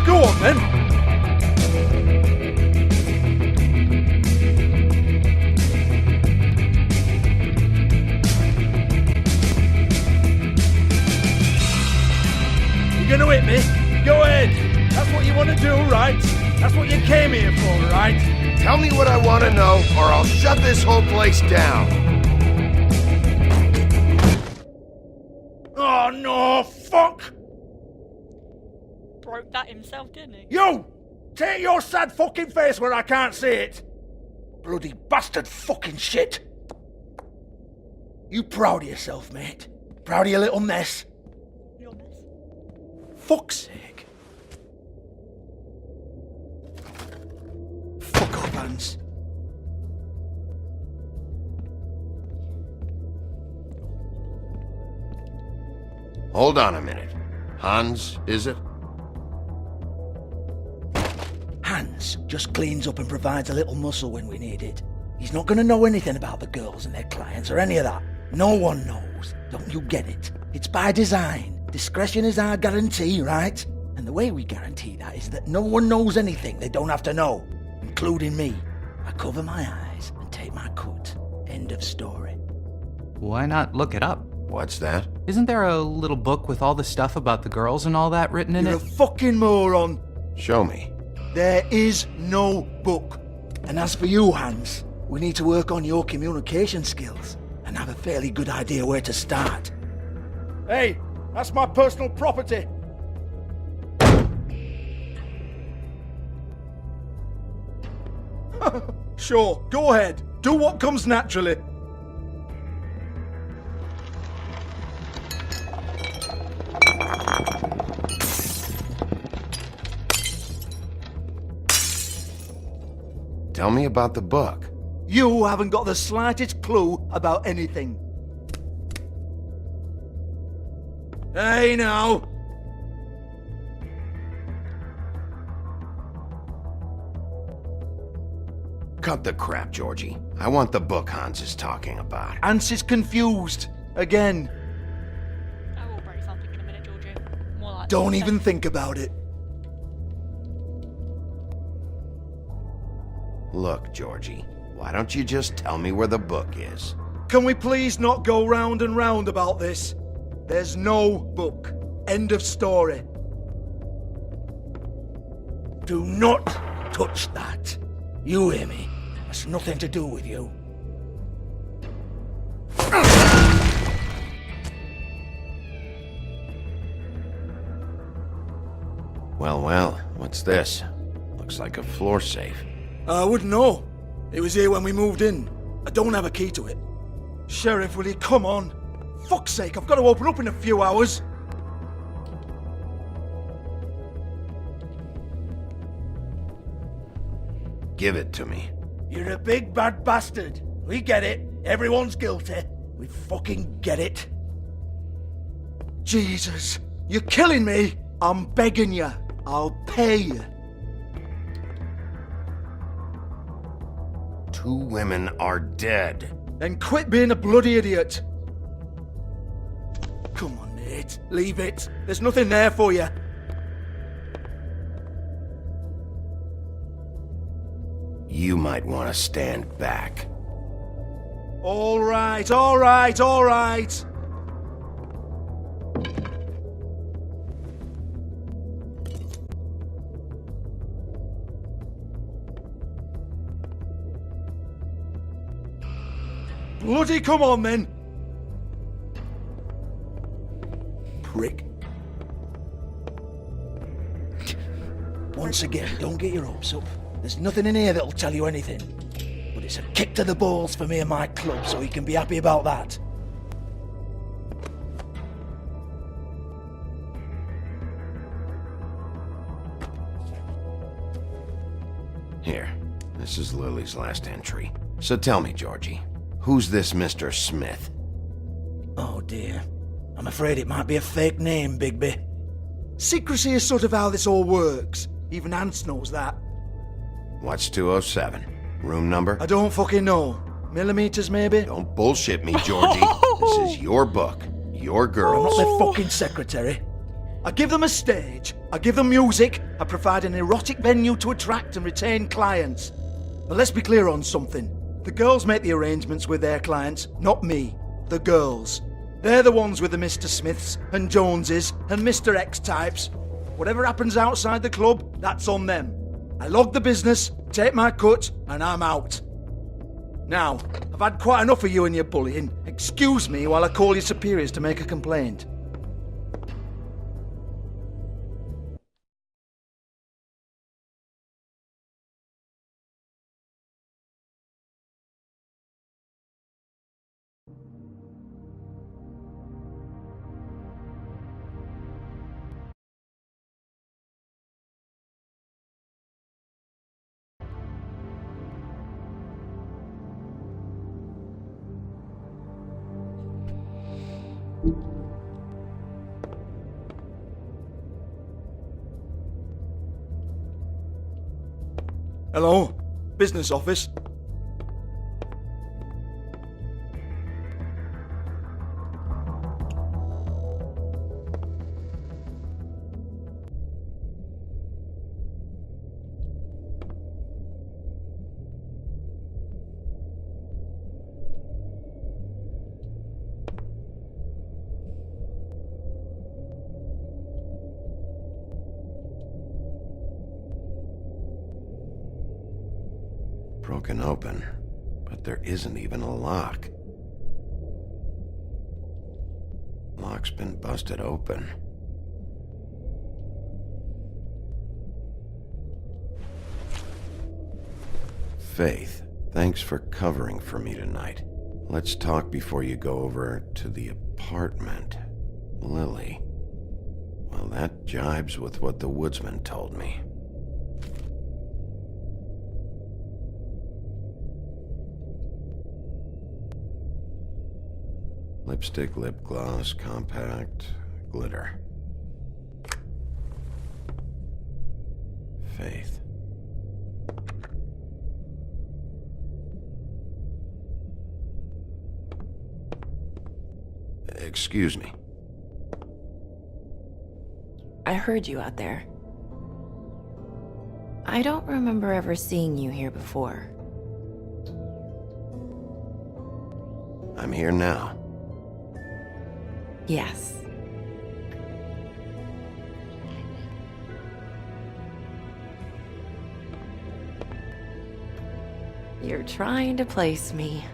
Go on then. You're gonna hit me? Go ahead. That's what you want to do, right? That's what you came here for, right? Tell me what I want to know, or I'll shut this whole place down. Oh no, fuck! Broke that himself, didn't he? You! Take your sad fucking face where I can't see it! Bloody bastard fucking shit! You proud of yourself, mate? Proud of your little mess? Your mess? Fuck's sake. Fuck off, Hans. Hold on a minute. Hans, is it? Hans just cleans up and provides a little muscle when we need it. He's not going to know anything about the girls and their clients or any of that. No one knows. Don't you get it? It's by design. Discretion is our guarantee, right? And the way we guarantee that is that no one knows anything they don't have to know, including me. I cover my eyes and take my cut. End of story. Why not look it up? What's that? Isn't there a little book with all the stuff about the girls and all that written in You're it? a fucking moron. Show me. There is no book. And as for you, Hans, we need to work on your communication skills and have a fairly good idea where to start. Hey, that's my personal property. Sure, go ahead. Do what comes naturally. Tell me about the book. You haven't got the slightest clue about anything. Hey, now. Cut the crap, Georgie. I want the book Hans is talking about. Hans is confused. Again. I will break something in a minute, Georgie. More like Don't even think about it. Look, Georgie, why don't you just tell me where the book is? Can we please not go round and round about this? There's no book. End of story. Do not touch that. You hear me? It's nothing to do with you. Well, what's this? Looks like a floor safe. I wouldn't know. It was here when we moved in. I don't have a key to it. Sheriff, will you come on? Fuck's sake, I've got to open up in a few hours. Give it to me. You're a big bad bastard. We get it. Everyone's guilty. We fucking get it. Jesus, you're killing me. I'm begging you. I'll pay you. 2 women are dead. Then quit being a bloody idiot. Come on, mate. Leave it. There's nothing there for you. You might want to stand back. All right, all right, all right. Bloody come on, then. Prick. Once again, don't get your hopes up. There's nothing in here that'll tell you anything. But it's a kick to the balls for me and my club, so you can be happy about that. Here, this is Lily's last entry. So tell me, Georgie, who's this Mr. Smith? Oh dear. I'm afraid it might be a fake name, Bigby. Secrecy is sort of how this all works. Even Hans knows that. What's 207? Room number? I don't fucking know. Millimeters, maybe? Don't bullshit me, Georgie. This is your book. Your girls. I'm not their fucking secretary. I give them a stage. I give them music. I provide an erotic venue to attract and retain clients. But let's be clear on something. The girls make the arrangements with their clients, not me. The girls. They're the ones with the Mr. Smiths and Joneses and Mr. X types. Whatever happens outside the club, that's on them. I log the business, take my cut, and I'm out. Now, I've had quite enough of you and your bullying. Excuse me while I call your superiors to make a complaint. Hello? Business office? Broken open, but there isn't even a lock. Lock's been busted open. Faith, thanks for covering for me tonight. Let's talk before you go over to the apartment. Lily. Well, that jibes with what the woodsman told me. Lipstick, lip gloss, compact, glitter. Faith. Excuse me. I heard you out there. I don't remember ever seeing you here before. I'm here now. Yes. You're trying to place me.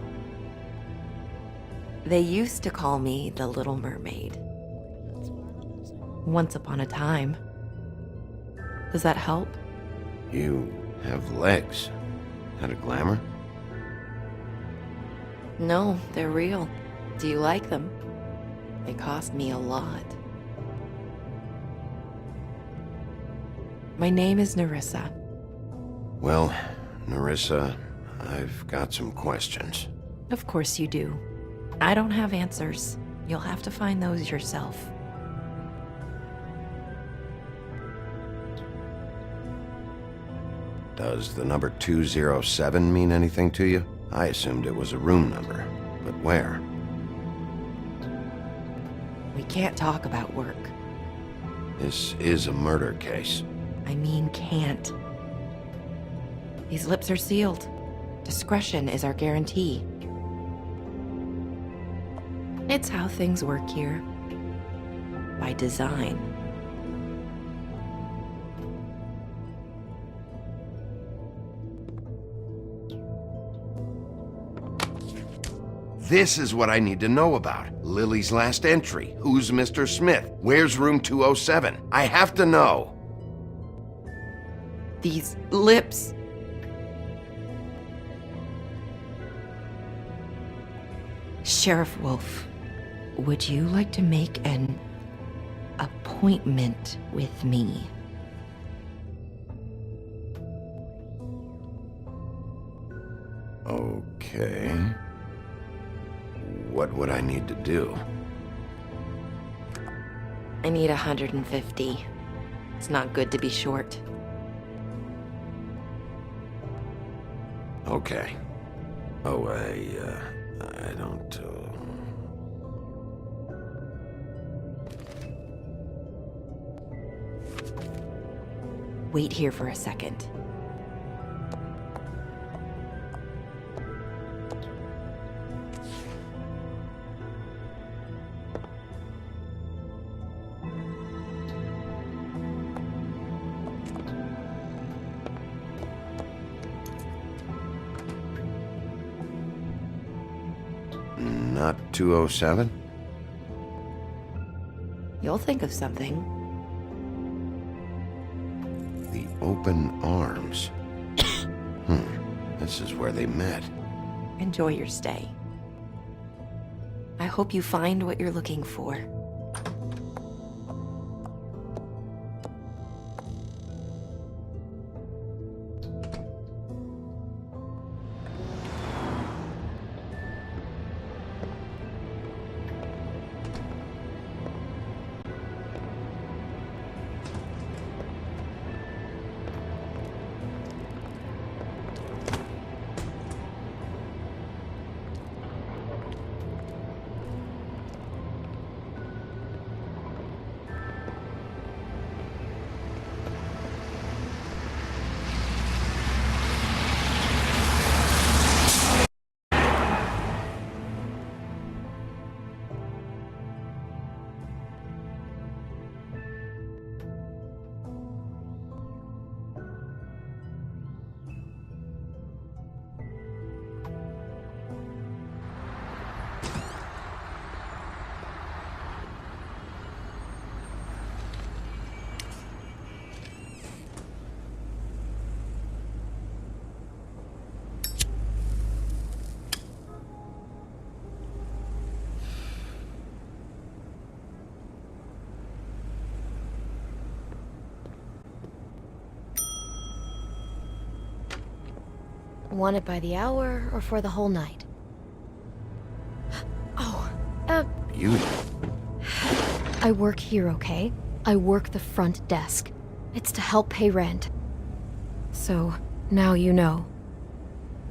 They used to call me the Little Mermaid. Once upon a time. Does that help? You have legs. Had a glamour? No, they're real. Do you like them? They cost me a lot. My name is Nerissa. Well, Nerissa, I've got some questions. Of course you do. I don't have answers. You'll have to find those yourself. Does the number 207 mean anything to you? I assumed it was a room number, but where? We can't talk about work. This is a murder case. I mean can't. These lips are sealed. Discretion is our guarantee. It's how things work here. By design. This is what I need to know about. Lily's last entry. Who's Mr. Smith? Where's room 207? I have to know. These lips. Sheriff Wolf, would you like to make an appointment with me? Okay. What would I need to do? I need 150. It's not good to be short. Okay. Oh, I don't, Wait here for a second. Not 207? You'll think of something. The open arms. This is where they met. Enjoy your stay. I hope you find what you're looking for. Want it by the hour or for the whole night? Oh, Beauty. I work here, okay? I work the front desk. It's to help pay rent. So, now you know.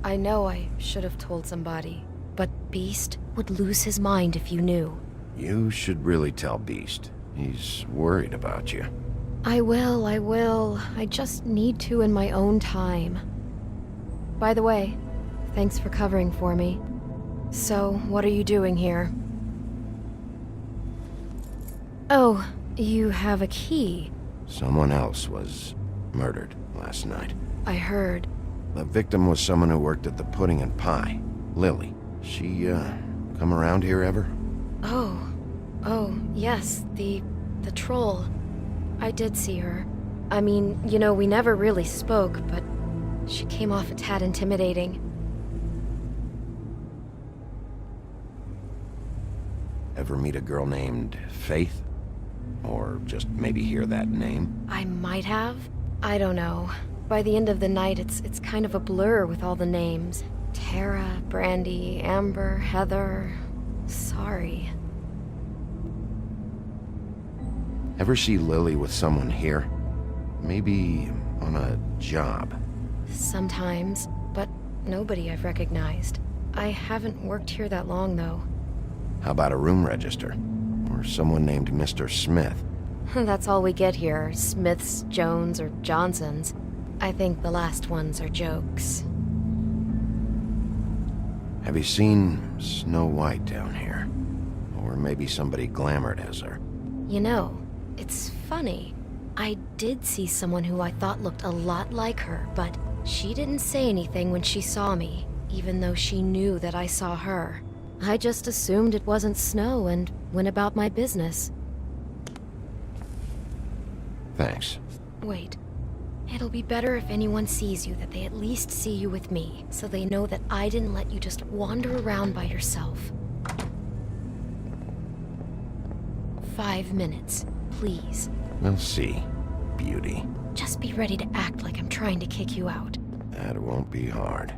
I know I should have told somebody, but Beast would lose his mind if you knew. You should really tell Beast. He's worried about you. I will. I just need to in my own time. By the way, thanks for covering for me. So, what are you doing here? Oh, you have a key. Someone else was murdered last night. I heard. The victim was someone who worked at the Pudding and Pie. Lily. She, come around here ever? Oh, yes, the troll. I did see her. I mean, you know, we never really spoke, but she came off a tad intimidating. Ever meet a girl named Faith? Or just maybe hear that name? I might have. I don't know. By the end of the night, it's kind of a blur with all the names. Tara, Brandy, Amber, Heather... Sorry. Ever see Lily with someone here? Maybe on a job? Sometimes, but nobody I've recognized. I haven't worked here that long, though. How about a room register? Or someone named Mr. Smith? That's all we get here, Smiths, Jones, or Johnsons. I think the last ones are jokes. Have you seen Snow White down here? Or maybe somebody glamored as her? You know, it's funny. I did see someone who I thought looked a lot like her, but she didn't say anything when she saw me, even though she knew that I saw her. I just assumed it wasn't Snow and went about my business. Thanks. Wait. It'll be better if anyone sees you that they at least see you with me, so they know that I didn't let you just wander around by yourself. 5 minutes, please. We'll see, beauty. Just be ready to act like I'm trying to kick you out. That won't be hard.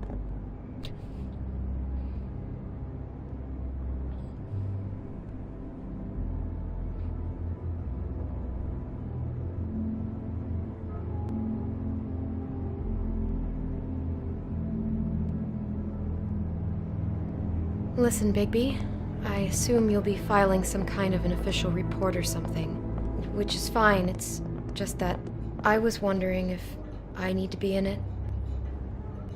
Listen, Bigby, I assume you'll be filing some kind of an official report or something. Which is fine, it's just that I was wondering if I need to be in it.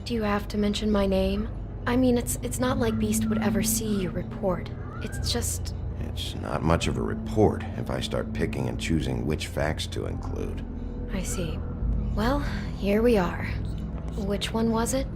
Do you have to mention my name? I mean, it's not like Beast would ever see your report. It's just... It's not much of a report if I start picking and choosing which facts to include. I see. Well, here we are. Which one was it?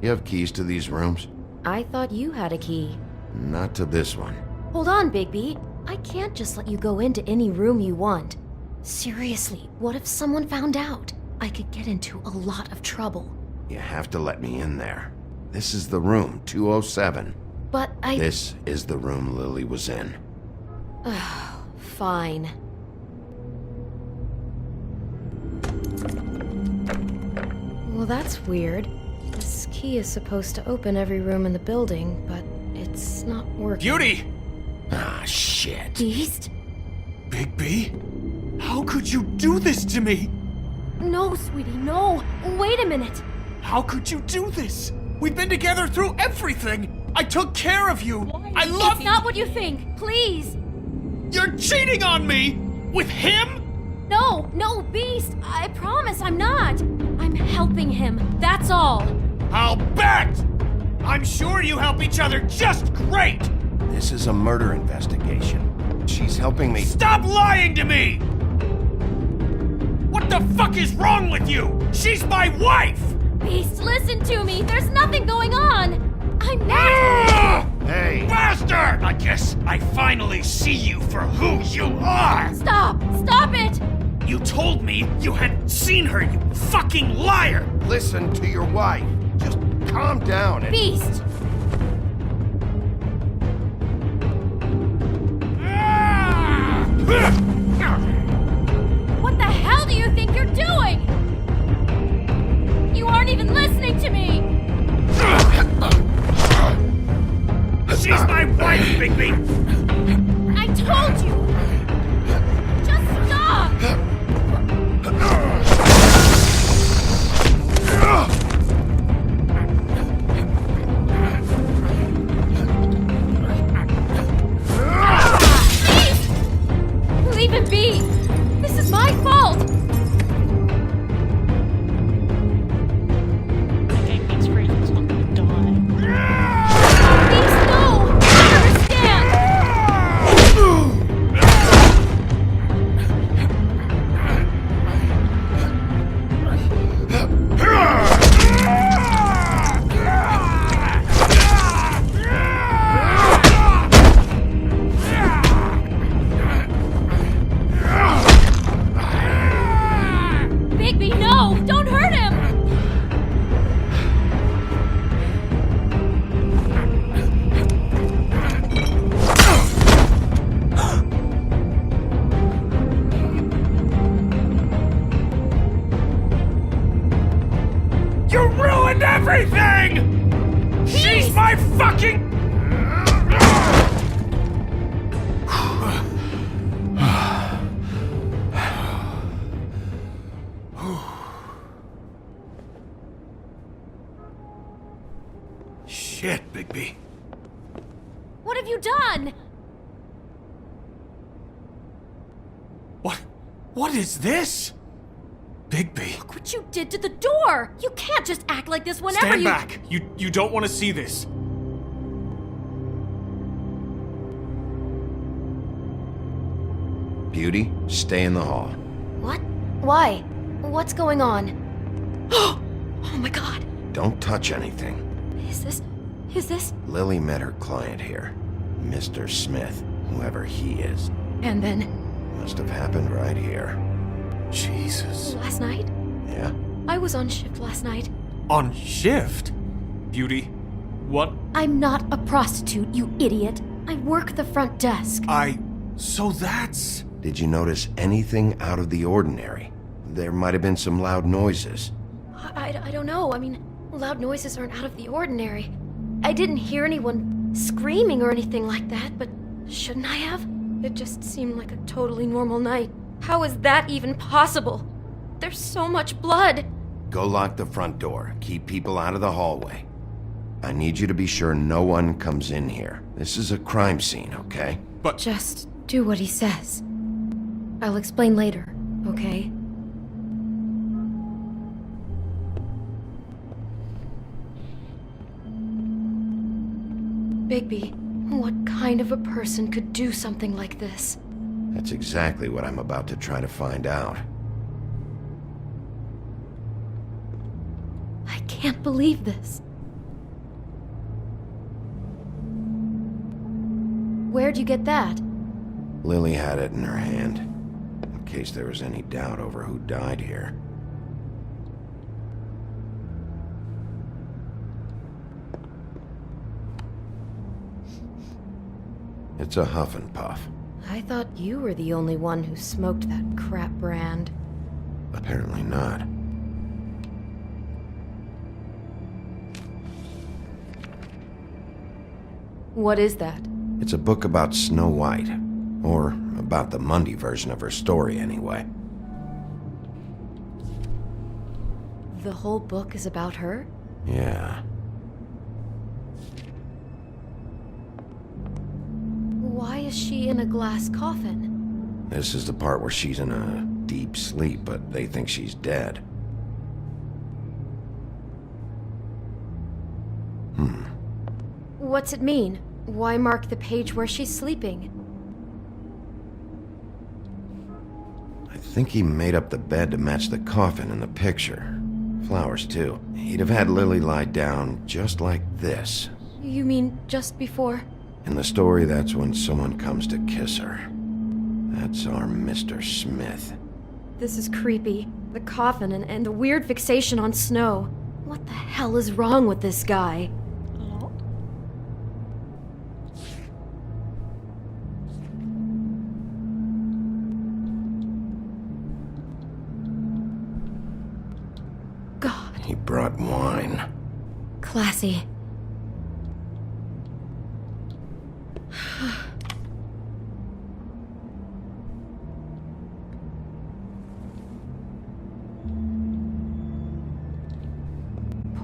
You have keys to these rooms? I thought you had a key. Not to this one. Hold on, Bigby. I can't just let you go into any room you want. Seriously, what if someone found out? I could get into a lot of trouble. You have to let me in there. This is the room, 207. But This is the room Lily was in. Fine. Well, that's weird. This key is supposed to open every room in the building, but it's not working. Beauty! Ah, shit. Beast? Bigby? How could you do this to me? No, sweetie, no! Wait a minute! How could you do this? We've been together through everything! I took care of you! I love It's not what you think! Please! You're cheating on me! With him? No, Beast! I promise I'm not! I'm helping him, that's all! I'll bet! I'm sure you help each other just great! This is a murder investigation. She's helping me. Stop lying to me! What the the fuck is wrong with you? She's my wife! Beast, listen to me. There's nothing going on. I'm not. Hey! Bastard! I guess I finally see you for who you are! Stop! Stop it! You told me you had seen her, you fucking liar! Listen to your wife. Just calm down and... Beast! What the hell do you think you're doing? You aren't even listening to me! She's my wife, Bigby! I told you! Just stop! Please! Leave him be! This is my fault! The game means free, it's not gonna die. Please, no! I understand! Bigby, no! Don't hurt him! You ruined everything! She's my fucking... Shit, Bigby. What have you done? What is this? Bigby. Look what you did to the door! You can't just act like this whenever Stand you- back! You don't want to see this. Beauty, stay in the hall. What? Why? What's going on? Oh my god! Don't touch anything. Is this? Lily met her client here. Mr. Smith, whoever he is. And then? Must have happened right here. Jesus. Last night? Yeah? I was on shift last night. On shift? Beauty, what? I'm not a prostitute, you idiot. I work the front desk. So that's... Did you notice anything out of the ordinary? There might have been some loud noises. I don't know. I mean, loud noises aren't out of the ordinary. I didn't hear anyone screaming or anything like that, but shouldn't I have? It just seemed like a totally normal night. How is that even possible? There's so much blood. Go lock the front door. Keep people out of the hallway. I need you to be sure no one comes in here. This is a crime scene, okay? But... Just do what he says. I'll explain later, okay? Bigby, what kind of a person could do something like this? That's exactly what I'm about to try to find out. I can't believe this. Where'd you get that? Lily had it in her hand, in case there was any doubt over who died here. It's a huff and puff. I thought you were the only one who smoked that crap brand. Apparently not. What is that? It's a book about Snow White. Or about the Mundy version of her story, anyway. The whole book is about her? Yeah. Why is she in a glass coffin? This is the part where she's in a deep sleep, but they think she's dead. What's it mean? Why mark the page where she's sleeping? I think he made up the bed to match the coffin in the picture. Flowers, too. He'd have had Lily lie down just like this. You mean just before? In the story, that's when someone comes to kiss her. That's our Mr. Smith. This is creepy. The coffin and the weird fixation on Snow. What the hell is wrong with this guy? God. He brought wine. Classy.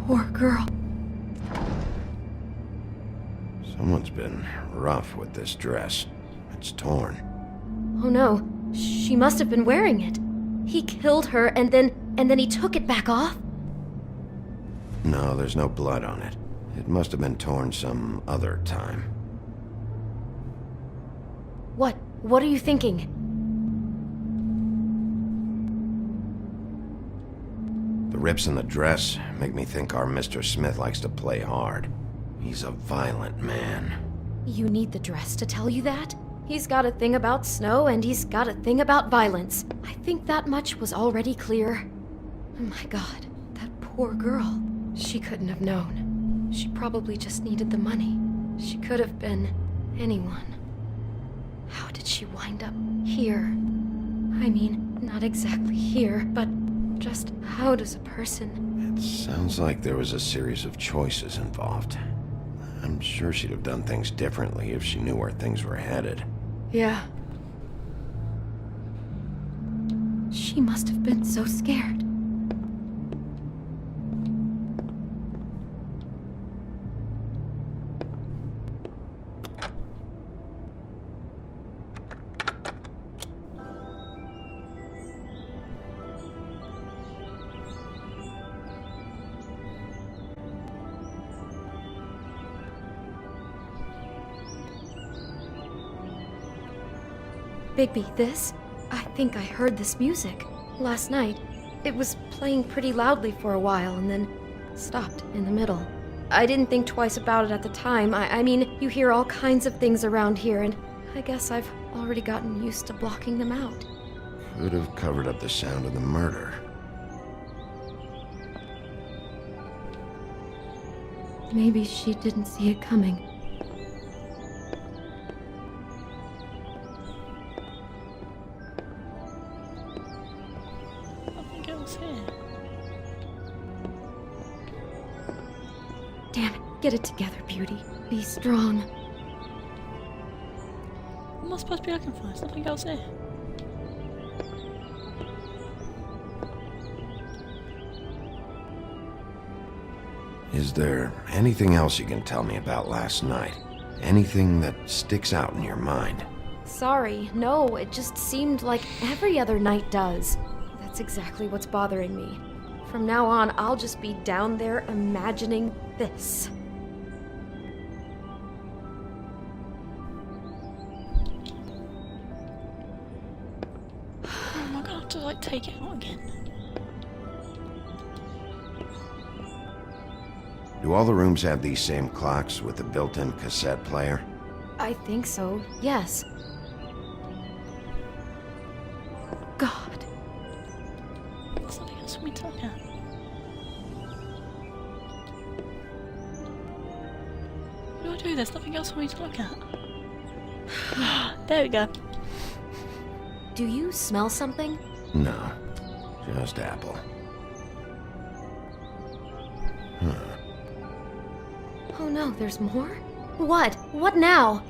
Poor girl. Someone's been rough with this dress. It's torn. Oh no, she must have been wearing it. He killed her and then he took it back off? No, there's no blood on it. It must have been torn some other time. What are you thinking? The rips in the dress make me think our Mr. Smith likes to play hard. He's a violent man. You need the dress to tell you that? He's got a thing about Snow and he's got a thing about violence. I think that much was already clear. Oh my god, that poor girl. She couldn't have known. She probably just needed the money. She could have been anyone. How did she wind up here? I mean, not exactly here, but just how does a person... It sounds like there was a series of choices involved. I'm sure she'd have done things differently if she knew where things were headed. Yeah. She must have been so scared. Bigby, this? I think I heard this music. Last night. It was playing pretty loudly for a while and then stopped in the middle. I didn't think twice about it at the time. I mean, you hear all kinds of things around here and I guess I've already gotten used to blocking them out. Could have covered up the sound of the murder. Maybe she didn't see it coming. Damn it, get it together, Beauty. Be strong. What am I supposed to be looking for? There's nothing else here. Is there anything else you can tell me about last night? Anything that sticks out in your mind? Sorry, no, it just seemed like every other night does. That's exactly what's bothering me. From now on, I'll just be down there imagining this. Am I gonna have to, like, take it out again? Do all the rooms have these same clocks with the built-in cassette player? I think so, yes. God. There's nothing else for me to look at. What do I do? There's nothing else for me to look at. There we go. Do you smell something? No, just apple. Huh. Oh no, there's more? What? What now?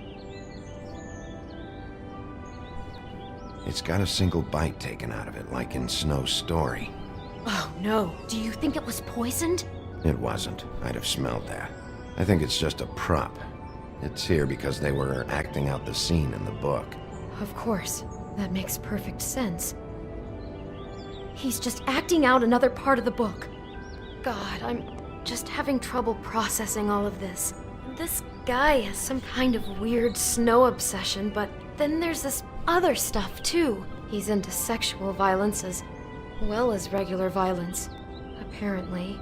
It's got a single bite taken out of it, like in Snow's story. Oh no, do you think it was poisoned? It wasn't. I'd have smelled that. I think it's just a prop. It's here because they were acting out the scene in the book. Of course. That makes perfect sense. He's just acting out another part of the book. God, I'm just having trouble processing all of this. This guy has some kind of weird Snow obsession, but then there's this other stuff too. He's into sexual violence as well as regular violence, apparently.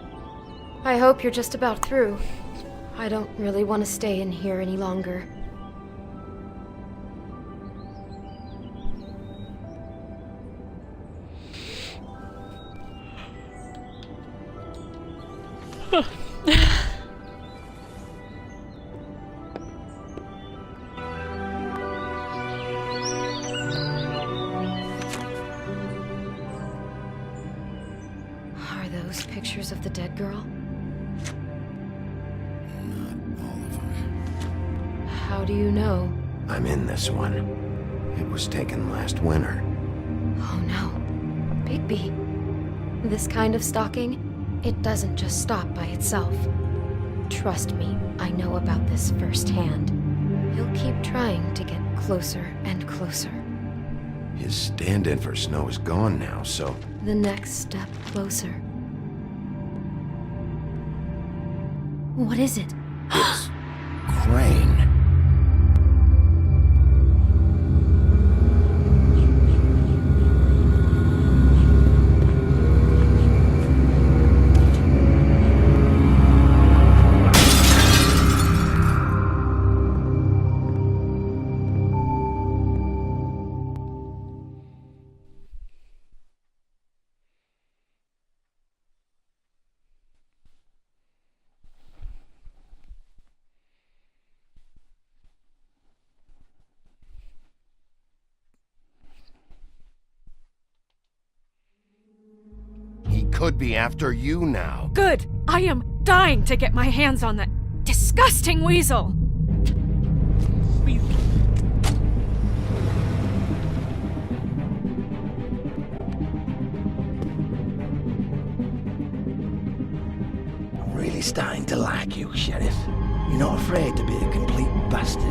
I hope you're just about through. I don't really want to stay in here any longer. Are those pictures of the dead girl? Not all of them. How do you know? I'm in this one. It was taken last winter. Oh no. Bigby. This kind of stalking, it doesn't just stop by itself. Trust me, I know about this firsthand. He'll keep trying to get closer and closer. His stand-in for Snow is gone now, so... The next step closer. What is it? It's... Crane. He could be after you now. Good! I am dying to get my hands on that disgusting weasel! I'm really starting to like you, Sheriff. You're not afraid to be a complete bastard.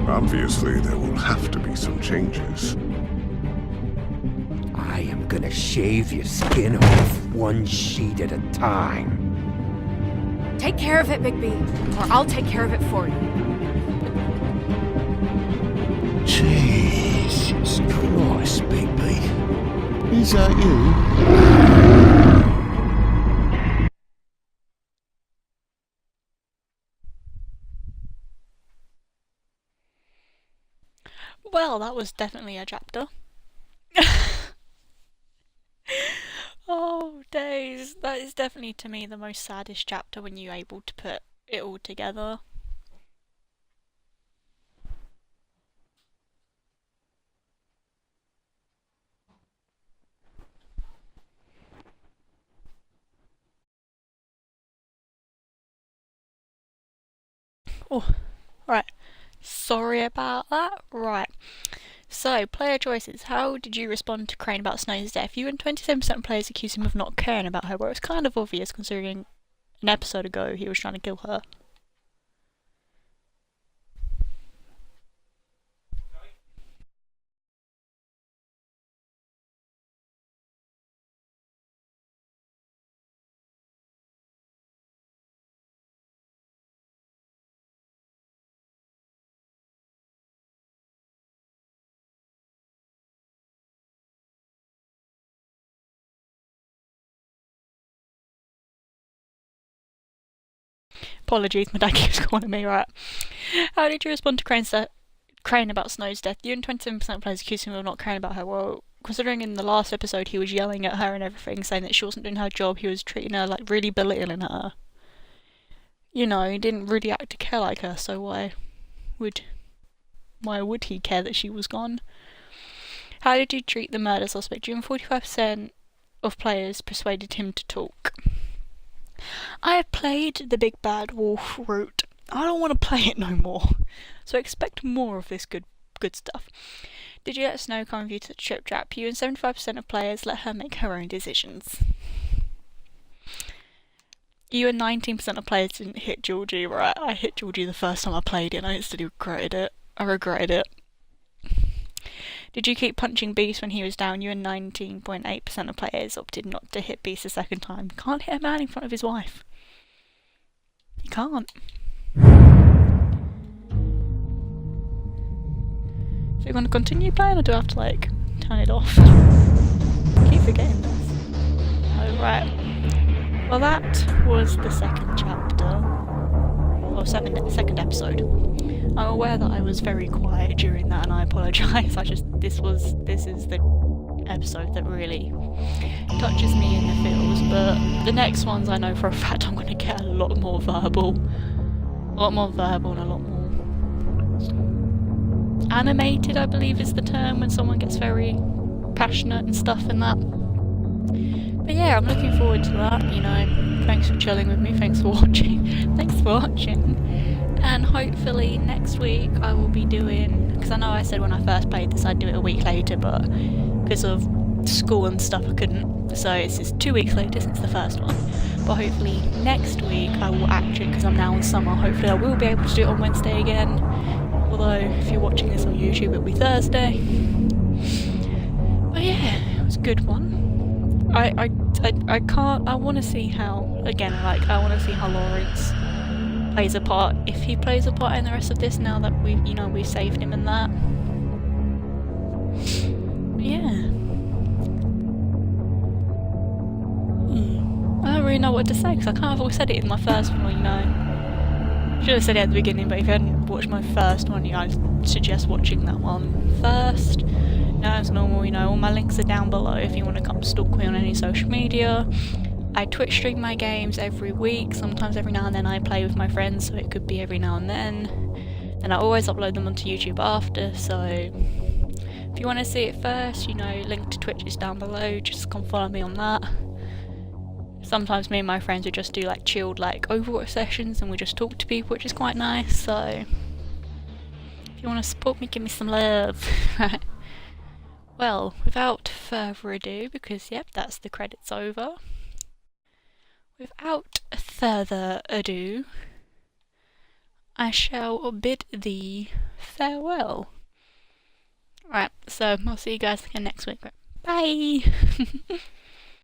Obviously, there will have to be some changes. I am gonna shave your skin off one sheet at a time. Take care of it, Bigby, or I'll take care of it for you. Jesus Christ, Bigby. Is that you? Well, that was definitely a chapter. Oh, days. That is definitely, to me, the most saddest chapter when you're able to put it all together. Oh, right. Sorry about that. Right. So, player choices. How did you respond to Crane about Snow's death? You and 27% of players accused him of not caring about her, where it's kind of obvious considering an episode ago he was trying to kill her. Apologies, my dad keeps calling me, right. How did you respond to Crane about Snow's death? You and 27% of players accused him of not caring about her. Well, considering in the last episode he was yelling at her and everything, saying that she wasn't doing her job, he was treating her like really belittling her. You know, he didn't really act to care like her, so why would he care that she was gone? How did you treat the murder suspect? You and 45% of players persuaded him to talk. I have played the Big Bad Wolf route. I don't want to play it no more. So expect more of this good stuff. Did you let Snow come with you to the trip trap? You and 75% of players let her make her own decisions. You and 19% of players didn't hit Georgie, right? I hit Georgie the first time I played it and I instantly regretted it. Did you keep punching Beast when he was down? You and 19.8% of players opted not to hit Beast a second time. Can't hit a man in front of his wife. You can't. So you want to continue playing, or do I have to like turn it off? Keep forgetting this. Oh right. Well, that was the second chapter, or second episode. I'm aware that I was very quiet during that, and I apologise. This is the episode that really touches me in the feels. But the next ones, I know for a fact I'm going to get a lot more verbal, and a lot more animated, I believe is the term, when someone gets very passionate and stuff and that. But yeah, I'm looking forward to that, you know. Thanks for chilling with me, thanks for watching. And hopefully next week I will be doing, because I know I said when I first played this I'd do it a week later, but because of school and stuff I couldn't. So it's just 2 weeks later since the first one. But hopefully next week I will actually, because I'm now in summer, hopefully I will be able to do it on Wednesday again. Although if you're watching this on YouTube it'll be Thursday. But yeah, it was a good one. I want to see how, again, like, I want to see how Lawrence plays a part, if he plays a part in the rest of this now that we've saved him and that. But yeah. I don't really know what to say, because I kind of always said it in my first one, you know. Should have said it at the beginning, but if you hadn't watched my first one, I'd suggest watching that one first. As normal, all my links are down below if you want to come stalk me on any social media. I Twitch stream my games every week, sometimes every now and then I play with my friends, so it could be every now and then. And I always upload them onto YouTube after, so if you want to see it first, link to Twitch is down below, just come follow me on that. Sometimes me and my friends would just do like chilled like Overwatch sessions and we just talk to people, which is quite nice, so if you want to support me, give me some love. Well, without further ado, because yep, that's the credits over. Without further ado, I shall bid thee farewell. Right, so I'll see you guys again next week. Bye!